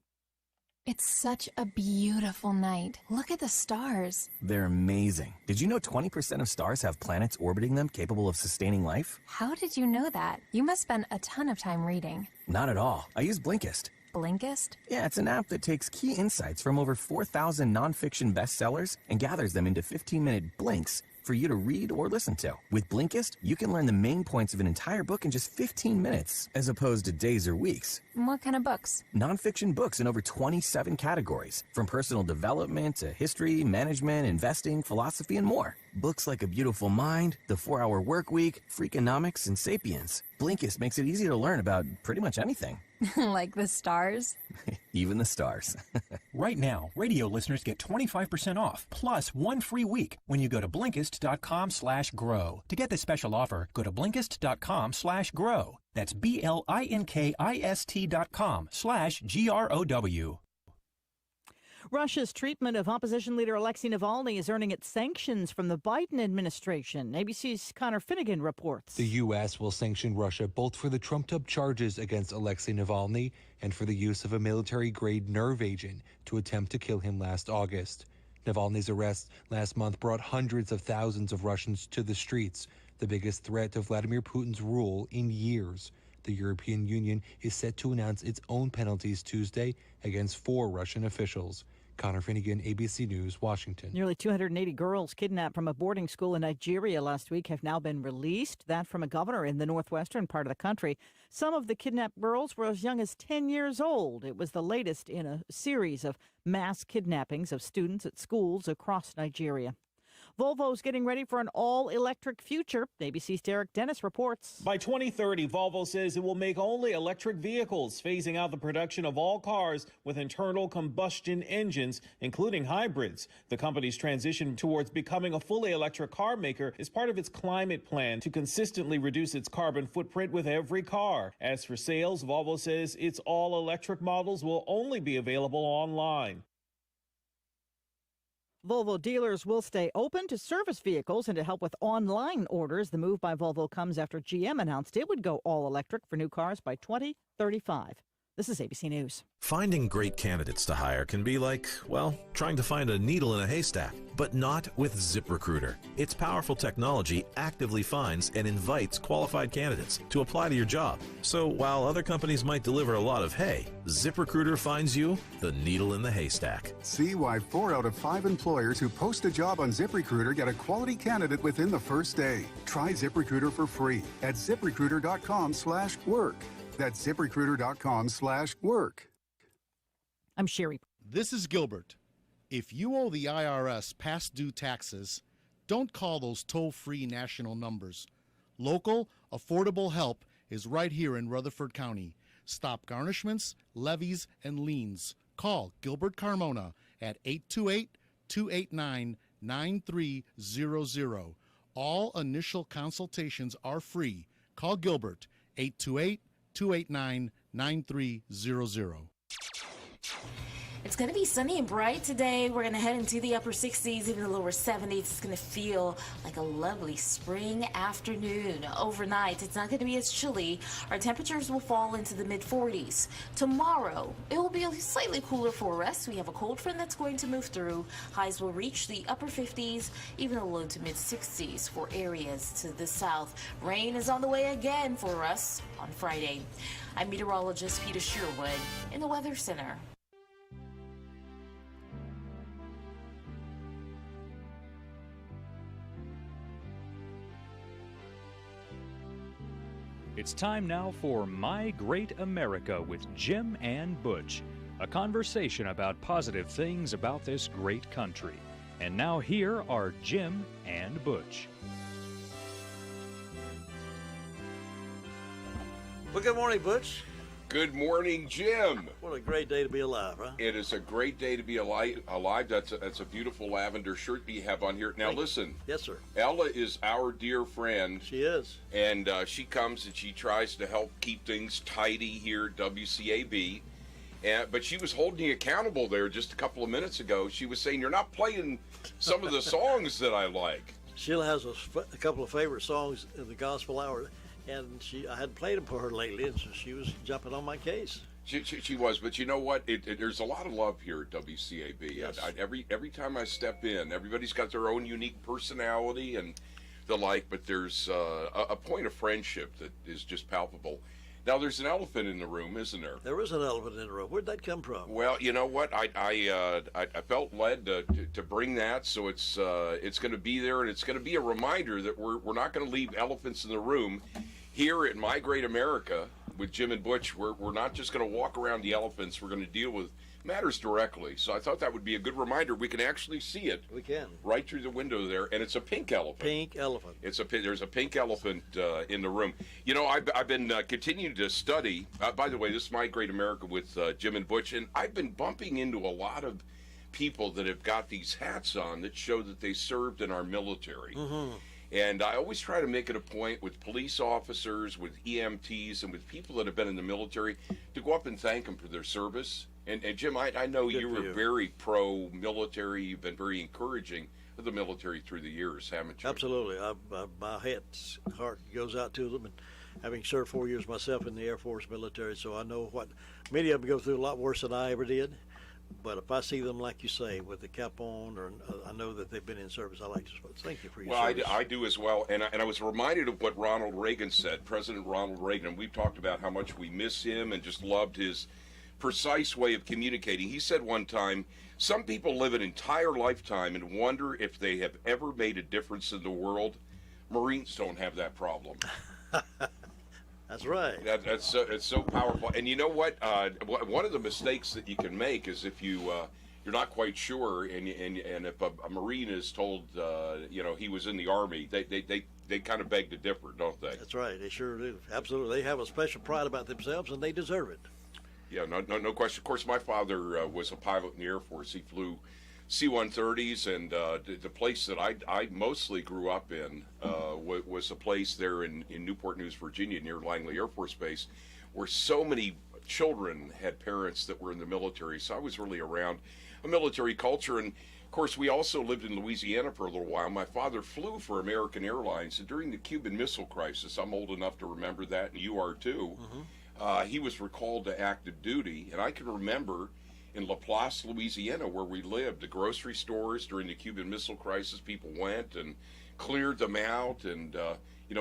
It's such a beautiful night. Look at the stars. They're amazing. Did you know 20% of stars have planets orbiting them capable of sustaining life? How did you know that? You must spend a ton of time reading. Not at all. I use Blinkist. Blinkist? Yeah, it's an app that takes key insights from over 4,000 nonfiction bestsellers and gathers them into 15-minute blinks for you to read or listen to. With Blinkist, you can learn the main points of an entire book in just 15 minutes, as opposed to days or weeks. What kind of books? Nonfiction books in over 27 categories, from personal development to history, management, investing, philosophy, and more. Books like A Beautiful Mind, The 4-Hour Workweek, Freakonomics, and Sapiens. Blinkist makes it easy to learn about pretty much anything. Like the stars? Even the stars. Right now, radio listeners get 25% off, plus 1 free week when you go to Blinkist.com/grow. To get this special offer, go to Blinkist.com/grow. That's BLINKIST.com/GROW. Russia's treatment of opposition leader Alexei Navalny is earning its sanctions from the Biden administration. ABC's Connor Finnegan reports. The U.S. will sanction Russia both for the trumped-up charges against Alexei Navalny and for the use of a military-grade nerve agent to attempt to kill him last August. Navalny's arrest last month brought hundreds of thousands of Russians to the streets, the biggest threat to Vladimir Putin's rule in years. The European Union is set to announce its own penalties Tuesday against 4 Russian officials. Connor Finnegan, ABC News, Washington. Nearly 280 girls kidnapped from a boarding school in Nigeria last week have now been released. That from a governor in the northwestern part of the country. Some of the kidnapped girls were as young as 10 years old. It was the latest in a series of mass kidnappings of students at schools across Nigeria. Volvo's getting ready for an all-electric future. ABC's Derek Dennis reports. By 2030, Volvo says it will make only electric vehicles, phasing out the production of all cars with internal combustion engines, including hybrids. The company's transition towards becoming a fully electric car maker is part of its climate plan to consistently reduce its carbon footprint with every car. As for sales, Volvo says its all-electric models will only be available online. Volvo dealers will stay open to service vehicles and to help with online orders. The move by Volvo comes after GM announced it would go all electric for new cars by 2035. This is ABC News. Finding great candidates to hire can be like, well, trying to find a needle in a haystack, but not with ZipRecruiter. Its powerful technology actively finds and invites qualified candidates to apply to your job. So while other companies might deliver a lot of hay, ZipRecruiter finds you the needle in the haystack. See why 4 out of 5 employers who post a job on ZipRecruiter get a quality candidate within the first day. Try ZipRecruiter for free at ZipRecruiter.com/work. That's ZipRecruiter.com/work. I'm Sherry. This is Gilbert. If you owe the IRS past due taxes, don't call those toll-free national numbers. Local, affordable help is right here in Rutherford County. Stop garnishments, levies, and liens. Call Gilbert Carmona at 828-289-9300. All initial consultations are free. Call Gilbert, 828-289-9300. It's going to be sunny and bright today. We're going to head into the upper 60s, even the lower 70s. It's going to feel like a lovely spring afternoon. Overnight, it's not going to be as chilly. Our temperatures will fall into the mid-40s. Tomorrow, it will be slightly cooler for us. We have a cold front that's going to move through. Highs will reach the upper 50s, even the low to mid-60s for areas to the south. Rain is on the way again for us on Friday. I'm meteorologist Peter Sherwood in the Weather Center. It's time now for My Great America with Jim and Butch, a conversation about positive things about this great country. And now here are Jim and Butch. Well, good morning, Butch. Good morning, Jim. What a great day to be alive, huh? It is a great day to be alive. That's a beautiful lavender shirt that you have on here. Now, listen. Yes, sir. Ella is our dear friend. She is. And she comes and she tries to help keep things tidy here at WCAB. But she was holding you accountable there just a couple of minutes ago. She was saying, you're not playing some of the songs that I like. Sheila has a couple of favorite songs in the gospel hour. And I hadn't played them for her lately, and so she was jumping on my case. She was, but you know what? There's a lot of love here at WCAB. Yes. Every time I step in, everybody's got their own unique personality and the like, but there's a point of friendship that is just palpable. Now, there's an elephant in the room, isn't there? There is an elephant in the room. Where'd that come from? Well, you know what? I felt led to bring that, so it's going to be there, and it's going to be a reminder that we're not going to leave elephants in the room. Here at My Great America with Jim and Butch, we're not just going to walk around the elephants. We're going to deal with matters directly. So I thought that would be a good reminder. We can actually see it. We can. Right through the window there, and it's a pink elephant. Pink elephant. There's a pink elephant in the room. You know, I've been continuing to study. By the way, this is My Great America with Jim and Butch, and I've been bumping into a lot of people that have got these hats on that show that they served in our military. Mm-hmm. And I always try to make it a point with police officers, with EMTs, and with people that have been in the military to go up and thank them for their service. And Jim, I know you were very pro-military. You've been very encouraging of the military through the years, haven't you? Absolutely. My heart goes out to them. And having served 4 years myself in the Air Force military, so I know what many of them go through a lot worse than I ever did. But if I see them, like you say, with the cap on, or I know that they've been in service, I like to thank you for your service. Well, I do as well. And I was reminded of what Ronald Reagan said, President Ronald Reagan. And we've talked about how much we miss him and just loved his precise way of communicating. He said one time, some people live an entire lifetime and wonder if they have ever made a difference in the world. Marines don't have that problem. That's right. It's so powerful. And you know what? One of the mistakes that you can make is if you're not quite sure, and if a Marine is told, he was in the Army, they kind of beg to differ, don't they? That's right. They sure do. Absolutely. They have a special pride about themselves, and they deserve it. Yeah, no question. Of course, my father was a pilot in the Air Force. He flew C-130s, and the place that I mostly grew up in was a place there in Newport News, Virginia, near Langley Air Force Base, where so many children had parents that were in the military. So I was really around a military culture. And, of course, we also lived in Louisiana for a little while. My father flew for American Airlines, and during the Cuban Missile Crisis, I'm old enough to remember that, and you are too, he was recalled to active duty. And I can remember in Laplace, Louisiana, where we lived, the grocery stores during the Cuban Missile Crisis, people went and cleared them out. And,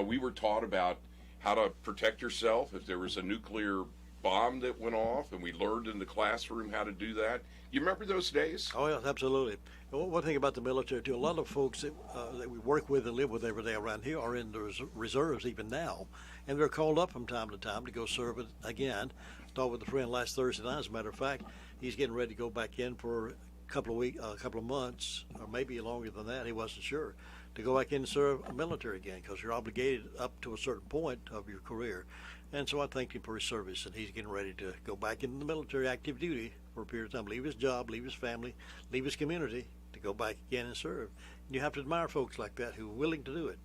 we were taught about how to protect yourself if there was a nuclear bomb that went off, and we learned in the classroom how to do that. You remember those days? Oh, yes, absolutely. One thing about the military, too, a lot of folks that we work with and live with every day around here are in the reserves even now, and they're called up from time to time to go serve it again. I talked with a friend last Thursday night, as a matter of fact. He's getting ready to go back in for couple of months, or maybe longer than that. He wasn't sure to go back in and serve the military again because you're obligated up to a certain point of your career. And so I thanked him for his service, and he's getting ready to go back into the military active duty for a period of time, leave his job, leave his family, leave his community to go back again and serve. And you have to admire folks like that who are willing to do it.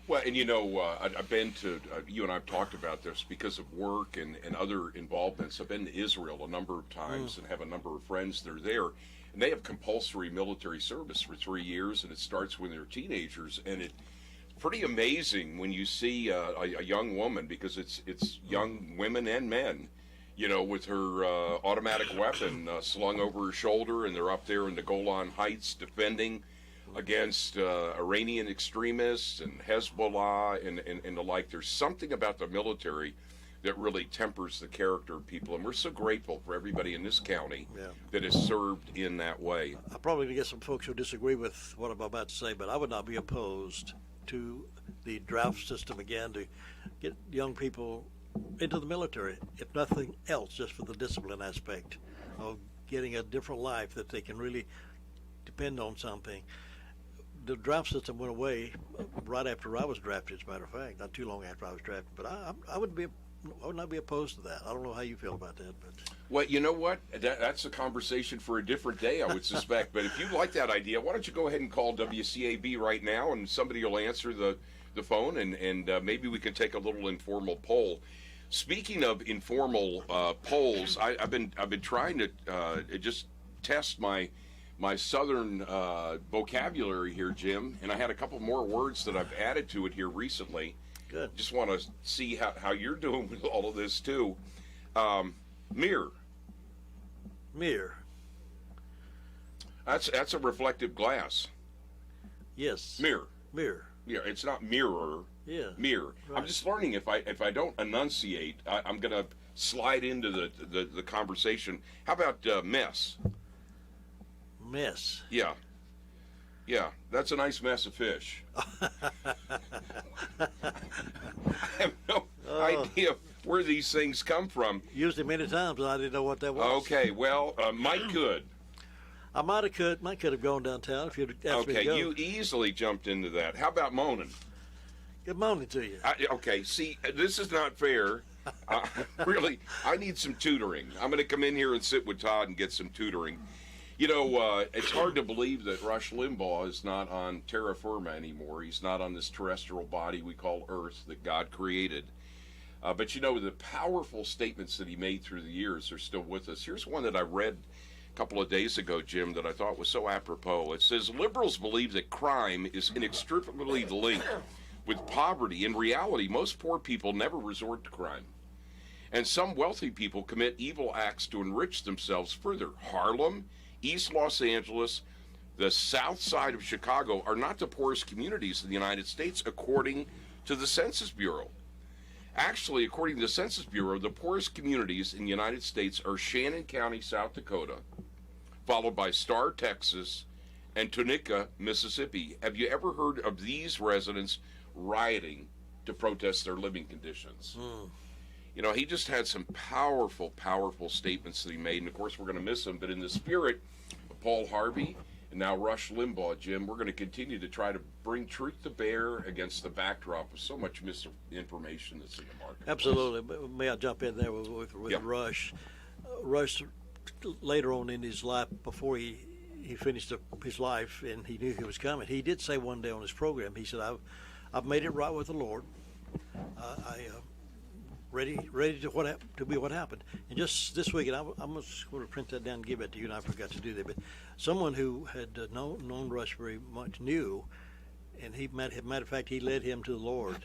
Well, and I've been to, you and I have talked about this because of work and other involvements. I've been to Israel a number of times and have a number of friends that are there. And they have compulsory military service for 3 years, and it starts when they're teenagers. And it's pretty amazing when you see a young woman, because it's young women and men, with her automatic weapon slung over her shoulder, and they're up there in the Golan Heights defending against Iranian extremists and Hezbollah and the like. There's something about the military that really tempers the character of people, and we're so grateful for everybody in this county that has served in that way. I'm probably going to get some folks who disagree with what I'm about to say, but I would not be opposed to the draft system again to get young people into the military, if nothing else, just for the discipline aspect of getting a different life that they can really depend on something. The draft system went away right after I was drafted, as a matter of fact, not too long after I was drafted. But I would not be opposed to that. I don't know how you feel about that. But well, you know what? That's a conversation for a different day, I would suspect. But if you like that idea, why don't you go ahead and call WCAB right now, and somebody will answer the phone, and maybe we can take a little informal poll. Speaking of informal polls, I've been trying to just test my Southern vocabulary here, Jim, and I had a couple more words that I've added to it here recently. Good. Just want to see how you're doing with all of this, too. Mirror. Mirror. That's a reflective glass. Yes. Mirror. Mirror. Yeah, it's not mirror. Yeah. Mirror. Right. I'm just learning if I don't enunciate, I'm going to slide into the conversation. How about mess? Mess. Yeah. Yeah, that's a nice mess of fish. I have no idea where these things come from. Used it many times, and I didn't know what that was. Okay, well, Mike could. I might could have gone downtown if you'd asked me to go. Okay, you easily jumped into that. How about moaning? Good morning to you. Okay, see, this is not fair. Really, I need some tutoring. I'm going to come in here and sit with Todd and get some tutoring. It's hard to believe that Rush Limbaugh is not on terra firma anymore. He's not on this terrestrial body we call Earth that God created. But the powerful statements that he made through the years are still with us. Here's one that I read a couple of days ago, Jim, that I thought was so apropos. It says, liberals believe that crime is inextricably linked with poverty. In reality, most poor people never resort to crime. And some wealthy people commit evil acts to enrich themselves further. Harlem, East Los Angeles, the south side of Chicago are not the poorest communities in the United States, according to the Census Bureau. Actually, according to the Census Bureau, the poorest communities in the United States are Shannon County, South Dakota, followed by Star, Texas, and Tunica, Mississippi. Have you ever heard of these residents rioting to protest their living conditions? He just had some powerful, powerful statements that he made, and of course we're going to miss him, but in the spirit of Paul Harvey and now Rush Limbaugh, Jim, we're going to continue to try to bring truth to bear against the backdrop of so much misinformation that's in the market. Absolutely. May I jump in there with Rush? Rush, later on in his life, before he finished his life and he knew he was coming, he did say one day on his program, he said, I've made it right with the Lord. Ready to be what happened. And just this week, and I'm just going to print that down and give it to you, and I forgot to do that, but someone who had known Rush very much knew, and matter of fact, he led him to the Lord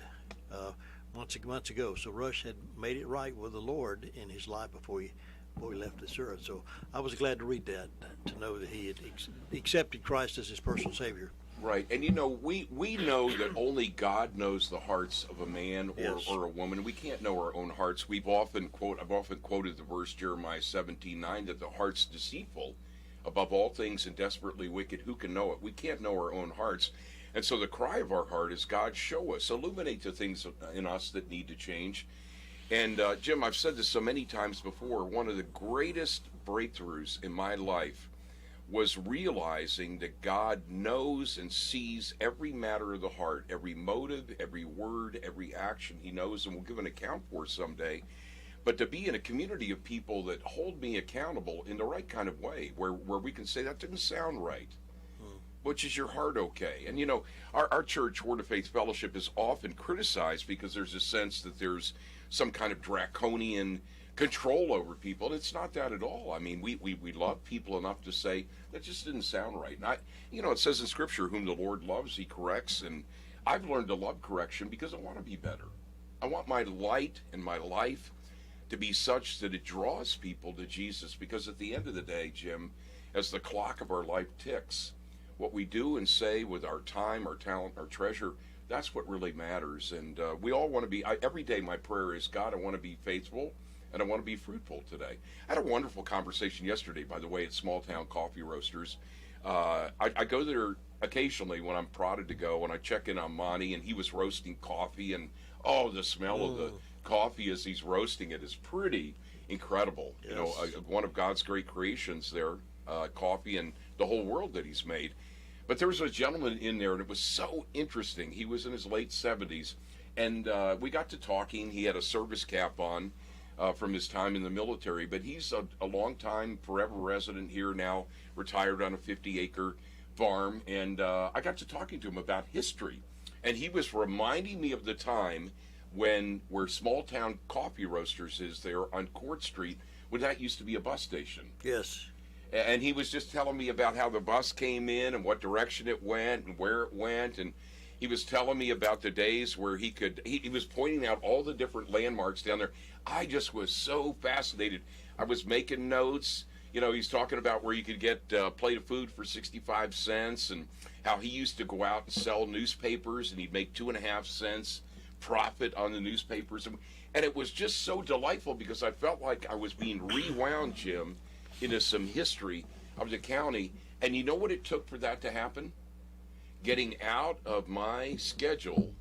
months ago. So Rush had made it right with the Lord in his life before he left this earth. So I was glad to read that, to know that he had accepted Christ as his personal Savior. Right, and we know that only God knows the hearts of a man or a woman. We can't know our own hearts. I've often quoted the verse Jeremiah 17:9 that the heart's deceitful above all things and desperately wicked. Who can know it? We can't know our own hearts. And so the cry of our heart is, God, show us, illuminate the things in us that need to change. And Jim, I've said this so many times before, one of the greatest breakthroughs in my life was realizing that God knows and sees every matter of the heart, every motive, every word, every action. He knows and will give an account for someday. But to be in a community of people that hold me accountable in the right kind of way, where we can say, that didn't sound right. Which is your heart okay? And you know, our church, Word of Faith Fellowship, is often criticized because there's a sense that there's some kind of draconian control over people. And it's not that at all. I mean, we love people enough to say, that just didn't sound right. And you know, it says in Scripture, whom the Lord loves, he corrects. And I've learned to love correction because I want to be better. I want my light and my life to be such that it draws people to Jesus. Because at the end of the day, Jim, as the clock of our life ticks, what we do and say with our time, our talent, our treasure, that's what really matters. And we all want to be, every day my prayer is, God, I want to be faithful and I want to be fruitful today. I had a wonderful conversation yesterday, by the way, at Small Town Coffee Roasters. I go there occasionally when I'm prodded to go, and I check in on Monty, and he was roasting coffee, and the smell of the coffee as he's roasting it is pretty incredible. Yes. You know, one of God's great creations there, coffee and the whole world that he's made. But there was a gentleman in there, and it was so interesting. He was in his late 70s, and we got to talking. He had a service cap on from his time in the military, but he's a long-time, forever resident here now, retired on a 50-acre farm, and I got to talking to him about history, and he was reminding me of the time where Small Town Coffee Roasters is there on Court Street, when that used to be a bus station. Yes. And he was just telling me about how the bus came in and what direction it went and where it went. And he was telling me about the days where he was pointing out all the different landmarks down there. I just was so fascinated. I was making notes. You know, he's talking about where you could get a plate of food for 65 cents and how he used to go out and sell newspapers, and he'd make 2.5 cents profit on the newspapers. And it was just so delightful because I felt like I was being rewound, Jim, into some history of the county. And you know what it took for that to happen? Getting out of my schedule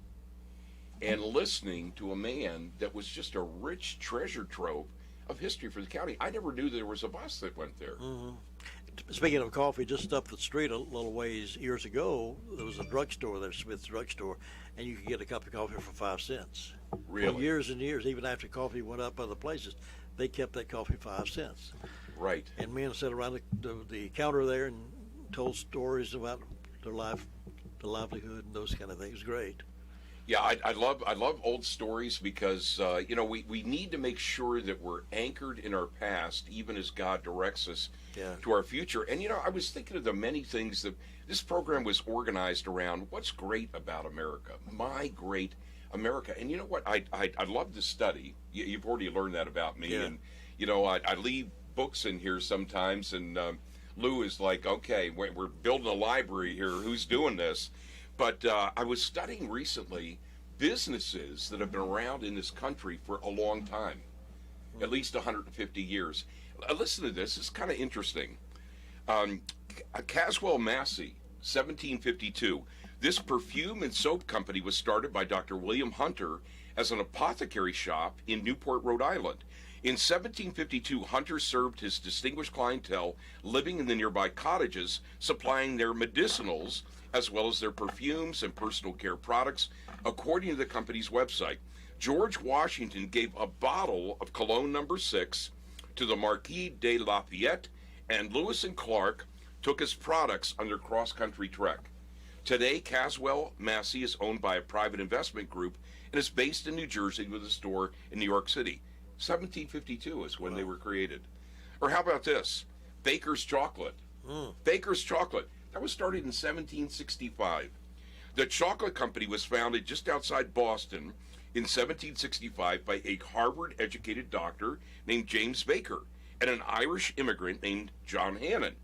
and listening to a man that was just a rich treasure trove of history for the county. I never knew there was a bus that went there. Mm-hmm. Speaking of coffee, just up the street a little ways years ago, there was a drugstore there, Smith's Drugstore, and you could get a cup of coffee for 5 cents. Really? For years and years, even after coffee went up other places, they kept that coffee 5 cents. Right. And men sat around the counter there and told stories about their life, the livelihood, and those kind of things. Great. Yeah, I love old stories because you know, we need to make sure that we're anchored in our past, even as God directs us to our future. And you know, I was thinking of the many things that this program was organized around. What's great about America? My great America. And you know what? I love to study. You've already learned that about me. And you know, I leave books in here sometimes, and Lou is like, okay, we're building a library here. Who's doing this? But I was studying recently businesses that have been around in this country for a long time, at least 150 years. Listen to this. It's kind of interesting. Caswell Massey, 1752. This perfume and soap company was started by Dr. William Hunter as an apothecary shop in Newport, Rhode Island. In 1752, Hunter served his distinguished clientele living in the nearby cottages, supplying their medicinals as well as their perfumes and personal care products, according to the company's website. George Washington gave a bottle of cologne number 6 to the Marquis de Lafayette, and Lewis and Clark took his products on their cross-country trek. Today, Caswell Massey is owned by a private investment group and is based in New Jersey with a store in New York City. 1752 is when they were created. Or how about this? Baker's Chocolate. Baker's Chocolate. That was started in 1765. The chocolate company was founded just outside Boston in 1765 by a Harvard-educated doctor named James Baker and an Irish immigrant named John Hannon.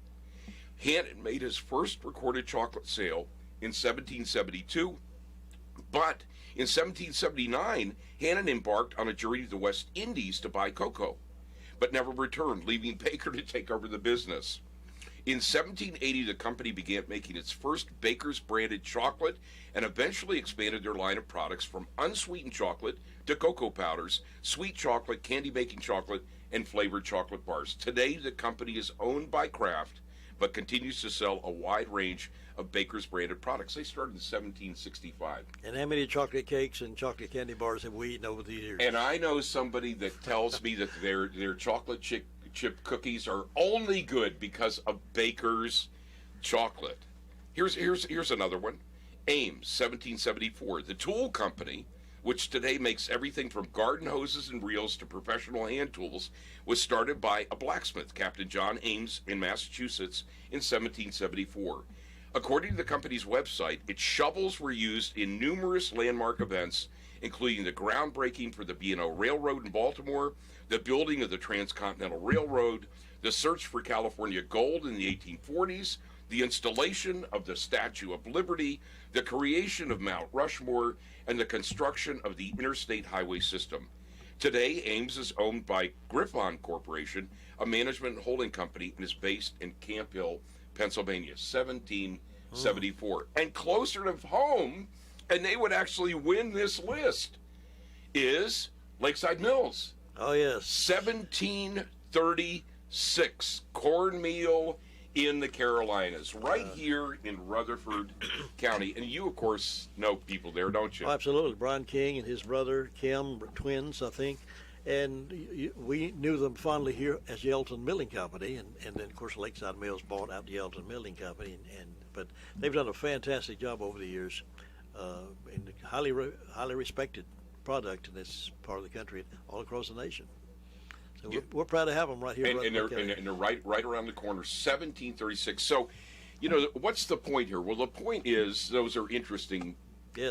Hannon made his first recorded chocolate sale in 1772, but in 1779, Hannon embarked on a journey to the West Indies to buy cocoa, but never returned, leaving Baker to take over the business. In 1780, the company began making its first Baker's branded chocolate and eventually expanded their line of products from unsweetened chocolate to cocoa powders, sweet chocolate, candy-making chocolate, and flavored chocolate bars. Today, the company is owned by Kraft, but continues to sell a wide range of Baker's branded products. They started in 1765. And how many chocolate cakes and chocolate candy bars have we eaten over the years? And I know somebody that tells me that their chocolate chip cookies are only good because of Baker's chocolate. Here's another one. Ames, 1774. The tool company, which today makes everything from garden hoses and reels to professional hand tools, was started by a blacksmith, Captain John Ames, in Massachusetts in 1774. According to the company's website, its shovels were used in numerous landmark events, including the groundbreaking for the B&O Railroad in Baltimore, the building of the Transcontinental Railroad, the search for California gold in the 1840s, the installation of the Statue of Liberty, the creation of Mount Rushmore, and the construction of the interstate highway system. Today, Ames is owned by Griffon Corporation, a management and holding company, and is based in Camp Hill, Pennsylvania, 1774. And closer to home, and they would actually win this list, is Lakeside Mills. Oh, yes. 1736, cornmeal in the Carolinas, right here in Rutherford County. And you, of course, know people there, don't you? Oh, absolutely. Brian King and his brother, Kim, were twins, I think. And we knew them fondly here as Yelton Milling Company. And then, of course, Lakeside Mills bought out the Yelton Milling Company. But they've done a fantastic job over the years. And highly respected product in this part of the country, all across the nation. So we're proud to have them right here. And they're right around the corner, 1736. So, what's the point here? Well, the point is, those are interesting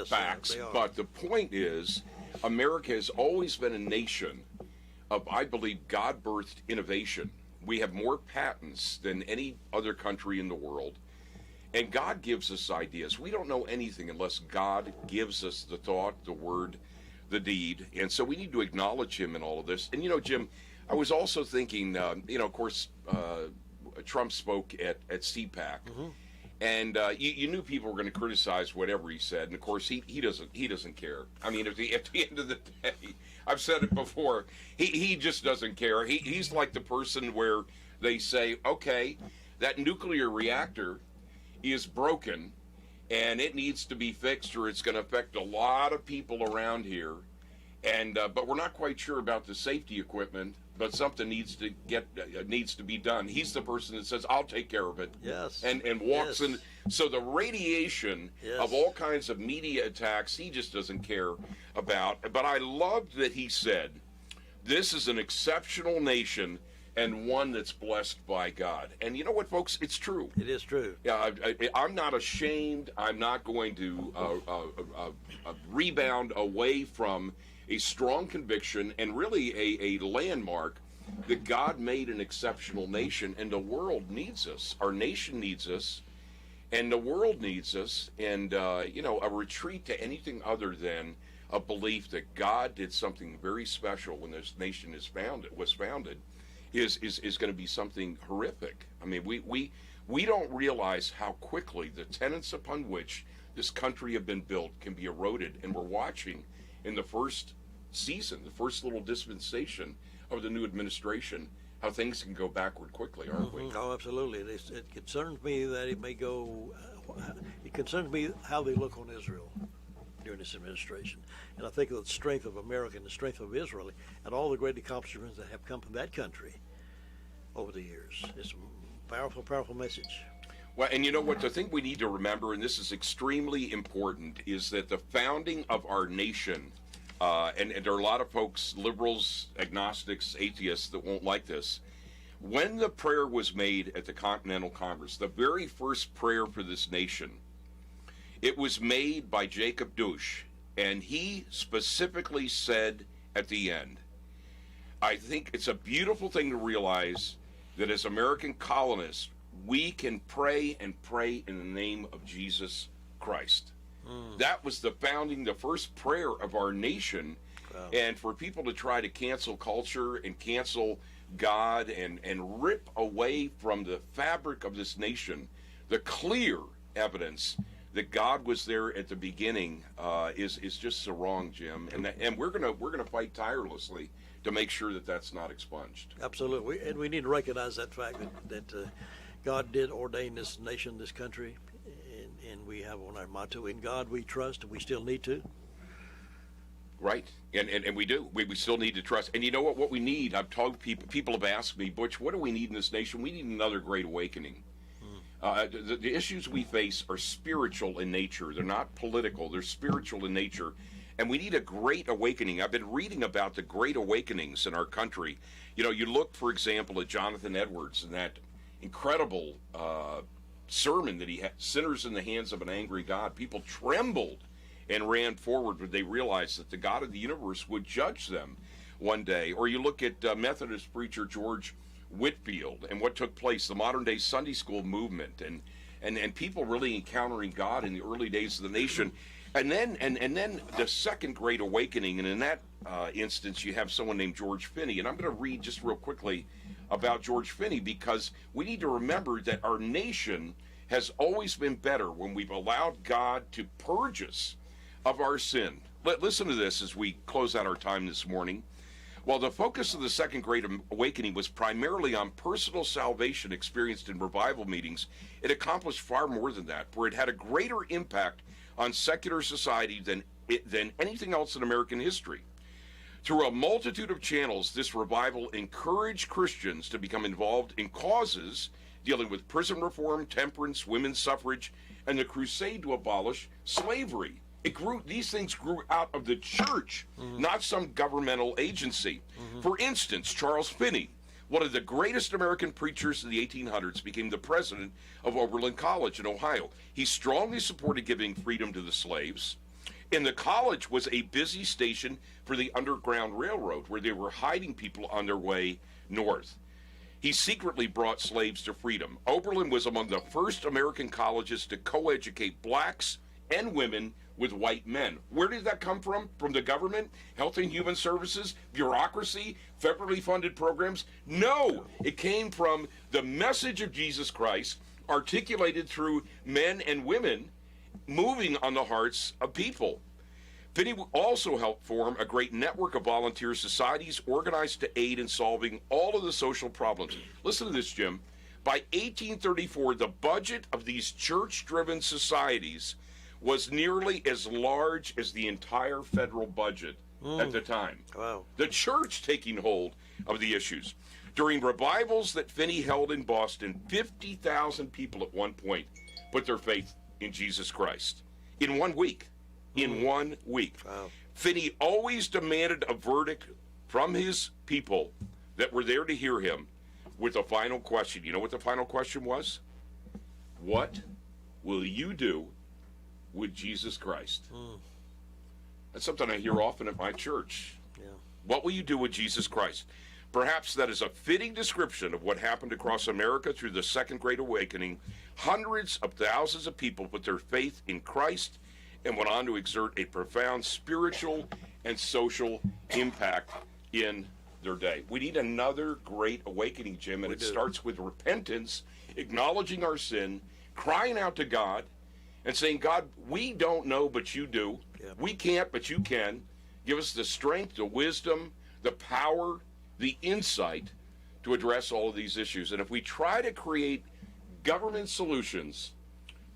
facts, but the point is, America has always been a nation of, I believe, God-birthed innovation. We have more patents than any other country in the world, and God gives us ideas. We don't know anything unless God gives us the thought, the word, the deed, and so we need to acknowledge Him in all of this. And, Jim, I was also thinking, of course, Trump spoke at CPAC, and you knew people were going to criticize whatever he said, and of course he doesn't care. I mean, at the end of the day, I've said it before, he just doesn't care. He's like the person where they say, okay, that nuclear reactor is broken, and it needs to be fixed, or it's going to affect a lot of people around here, and but we're not quite sure about the safety equipment. But something needs to be done. He's the person that says, "I'll take care of it." Yes. And walks in. So the radiation of all kinds of media attacks, he just doesn't care about. But I loved that he said, "This is an exceptional nation and one that's blessed by God." And you know what, folks? It's true. It is true. I'm not ashamed. I'm not going to rebound away from a strong conviction and really a landmark that God made an exceptional nation, and the world needs us. Our nation needs us, and the world needs us. And a retreat to anything other than a belief that God did something very special when this nation was founded is going to be something horrific. I mean, we don't realize how quickly the tenets upon which this country have been built can be eroded, and we're watching in the first season, the first little dispensation of the new administration, how things can go backward quickly, aren't we? Oh, absolutely. It concerns me that it may go. It concerns me how they look on Israel during this administration, and I think of the strength of America and the strength of Israel and all the great accomplishments that have come from that country over the years. It's a powerful, powerful message. Well, and you know what? The thing we need to remember, and this is extremely important, is that the founding of our nation. And there are a lot of folks, liberals, agnostics, atheists, that won't like this. When the prayer was made at the Continental Congress, the very first prayer for this nation, it was made by Jacob Douche, and he specifically said at the end, I think it's a beautiful thing to realize that as American colonists, we can pray and pray in the name of Jesus Christ. That was the first prayer of our nation. Wow. And for people to try to cancel culture and cancel God and rip away from the fabric of this nation the clear evidence that God was there at the beginning is just so wrong, Jim. And we're gonna fight tirelessly to make sure that that's not expunged. Absolutely, and we need to recognize that fact that God did ordain this nation, this country, and we have on our motto, in God we trust, and we still need to. Right, and we do. We still need to trust. And you know what we need? I've told people have asked me, Butch, what do we need in this nation? We need another great awakening. The issues we face are spiritual in nature. They're not political. They're spiritual in nature. And we need a great awakening. I've been reading about the great awakenings in our country. You know, you look, for example, at Jonathan Edwards and that incredible sermon that he had, Sinners in the Hands of an Angry God. People trembled and ran forward when they realized that the God of the universe would judge them one day. Or you look at Methodist preacher George Whitefield and what took place, the modern day Sunday school movement, and people really encountering God in the early days of the nation. And then the second great awakening, and in that instance you have someone named George Finney. And I'm going to read just real quickly about George Finney, because we need to remember that our nation has always been better when we've allowed God to purge us of our sin. Listen to this as we close out our time this morning. While the focus of the Second Great Awakening was primarily on personal salvation experienced in revival meetings, it accomplished far more than that, for it had a greater impact on secular society than anything else in American history. Through a multitude of channels, this revival encouraged Christians to become involved in causes dealing with prison reform, temperance, women's suffrage, and the crusade to abolish slavery. These things grew out of the church, not some governmental agency. For instance, Charles Finney, one of the greatest American preachers of the 1800s, became the president of Oberlin College in Ohio. He strongly supported giving freedom to the slaves. And the college was a busy station for the Underground Railroad, where they were hiding people on their way north. He secretly brought slaves to freedom. Oberlin was among the first American colleges to co-educate blacks and women with white men. Where did that come from? From the government? Health and Human Services? Bureaucracy? Federally funded programs? No! It came from the message of Jesus Christ, articulated through men and women, moving on the hearts of people. Finney also helped form a great network of volunteer societies organized to aid in solving all of the social problems. Listen to this, Jim. By 1834, the budget of these church-driven societies was nearly as large as the entire federal budget at the time. Wow. The church taking hold of the issues. During revivals that Finney held in Boston, 50,000 people at one point put their faith in Jesus Christ. In 1 week. In 1 week. Wow. Finney always demanded a verdict from his people that were there to hear him with a final question. You know what the final question was? What will you do with Jesus Christ? That's something I hear often at my church. Yeah. What will you do with Jesus Christ? Perhaps that is a fitting description of what happened across America through the Second Great Awakening. Hundreds of thousands of people put their faith in Christ and went on to exert a profound spiritual and social impact in their day. We need another great awakening, Jim, and it starts with repentance, acknowledging our sin, crying out to God, and saying, God, we don't know, but you do. Yeah. We can't, but you can. Give us the strength, the wisdom, the power, the insight to address all of these issues. And if we try to create government solutions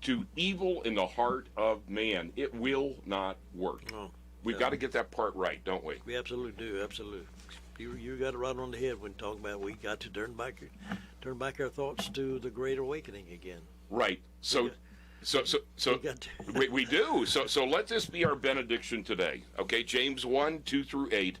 to evil in the heart of man, it will not work. Oh, We've got to get that part right, don't we? We absolutely do, absolutely. You got it right on the head when talking about we got to turn back our thoughts to the Great Awakening again. Right. So we do. So let this be our benediction today. Okay, James 1:2-8.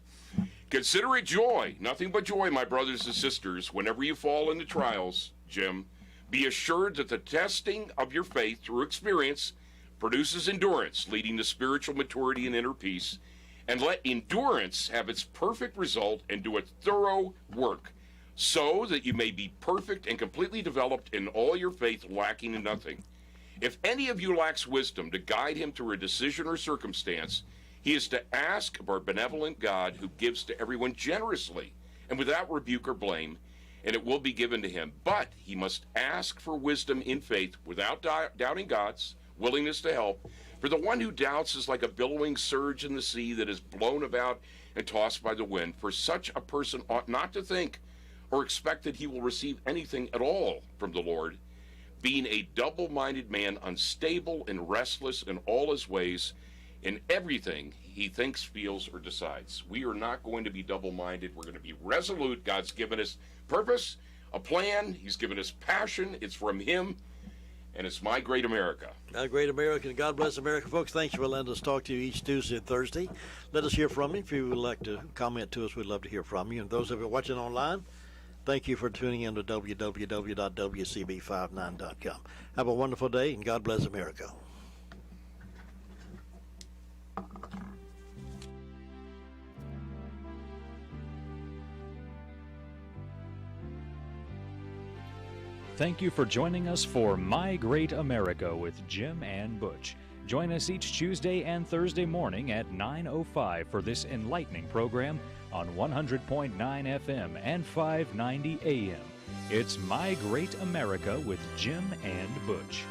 Consider it joy, nothing but joy, my brothers and sisters, whenever you fall into trials, Jim. Be assured that the testing of your faith through experience produces endurance, leading to spiritual maturity and inner peace. And let endurance have its perfect result and do a thorough work, so that you may be perfect and completely developed in all your faith, lacking in nothing. If any of you lacks wisdom to guide him through a decision or circumstance, he is to ask of our benevolent God, who gives to everyone generously and without rebuke or blame, and it will be given to him. But he must ask for wisdom in faith without doubting God's willingness to help. For the one who doubts is like a billowing surge in the sea that is blown about and tossed by the wind. For such a person ought not to think or expect that he will receive anything at all from the Lord, being a double-minded man, unstable and restless in all his ways, in everything he thinks, feels, or decides. We are not going to be double-minded. We're going to be resolute. God's given us purpose, a plan. He's given us passion. It's from him, and it's My Great America. My Great America, and God bless America. Folks, thanks for letting us talk to you each Tuesday and Thursday. Let us hear from you. If you would like to comment to us, we'd love to hear from you. And those of you watching online, thank you for tuning in to www.WCB59.com. Have a wonderful day, and God bless America. Thank you for joining us for My Great America with Jim and Butch. Join us each Tuesday and Thursday morning at 9:05 for this enlightening program on 100.9 FM and 590 AM. It's My Great America with Jim and Butch.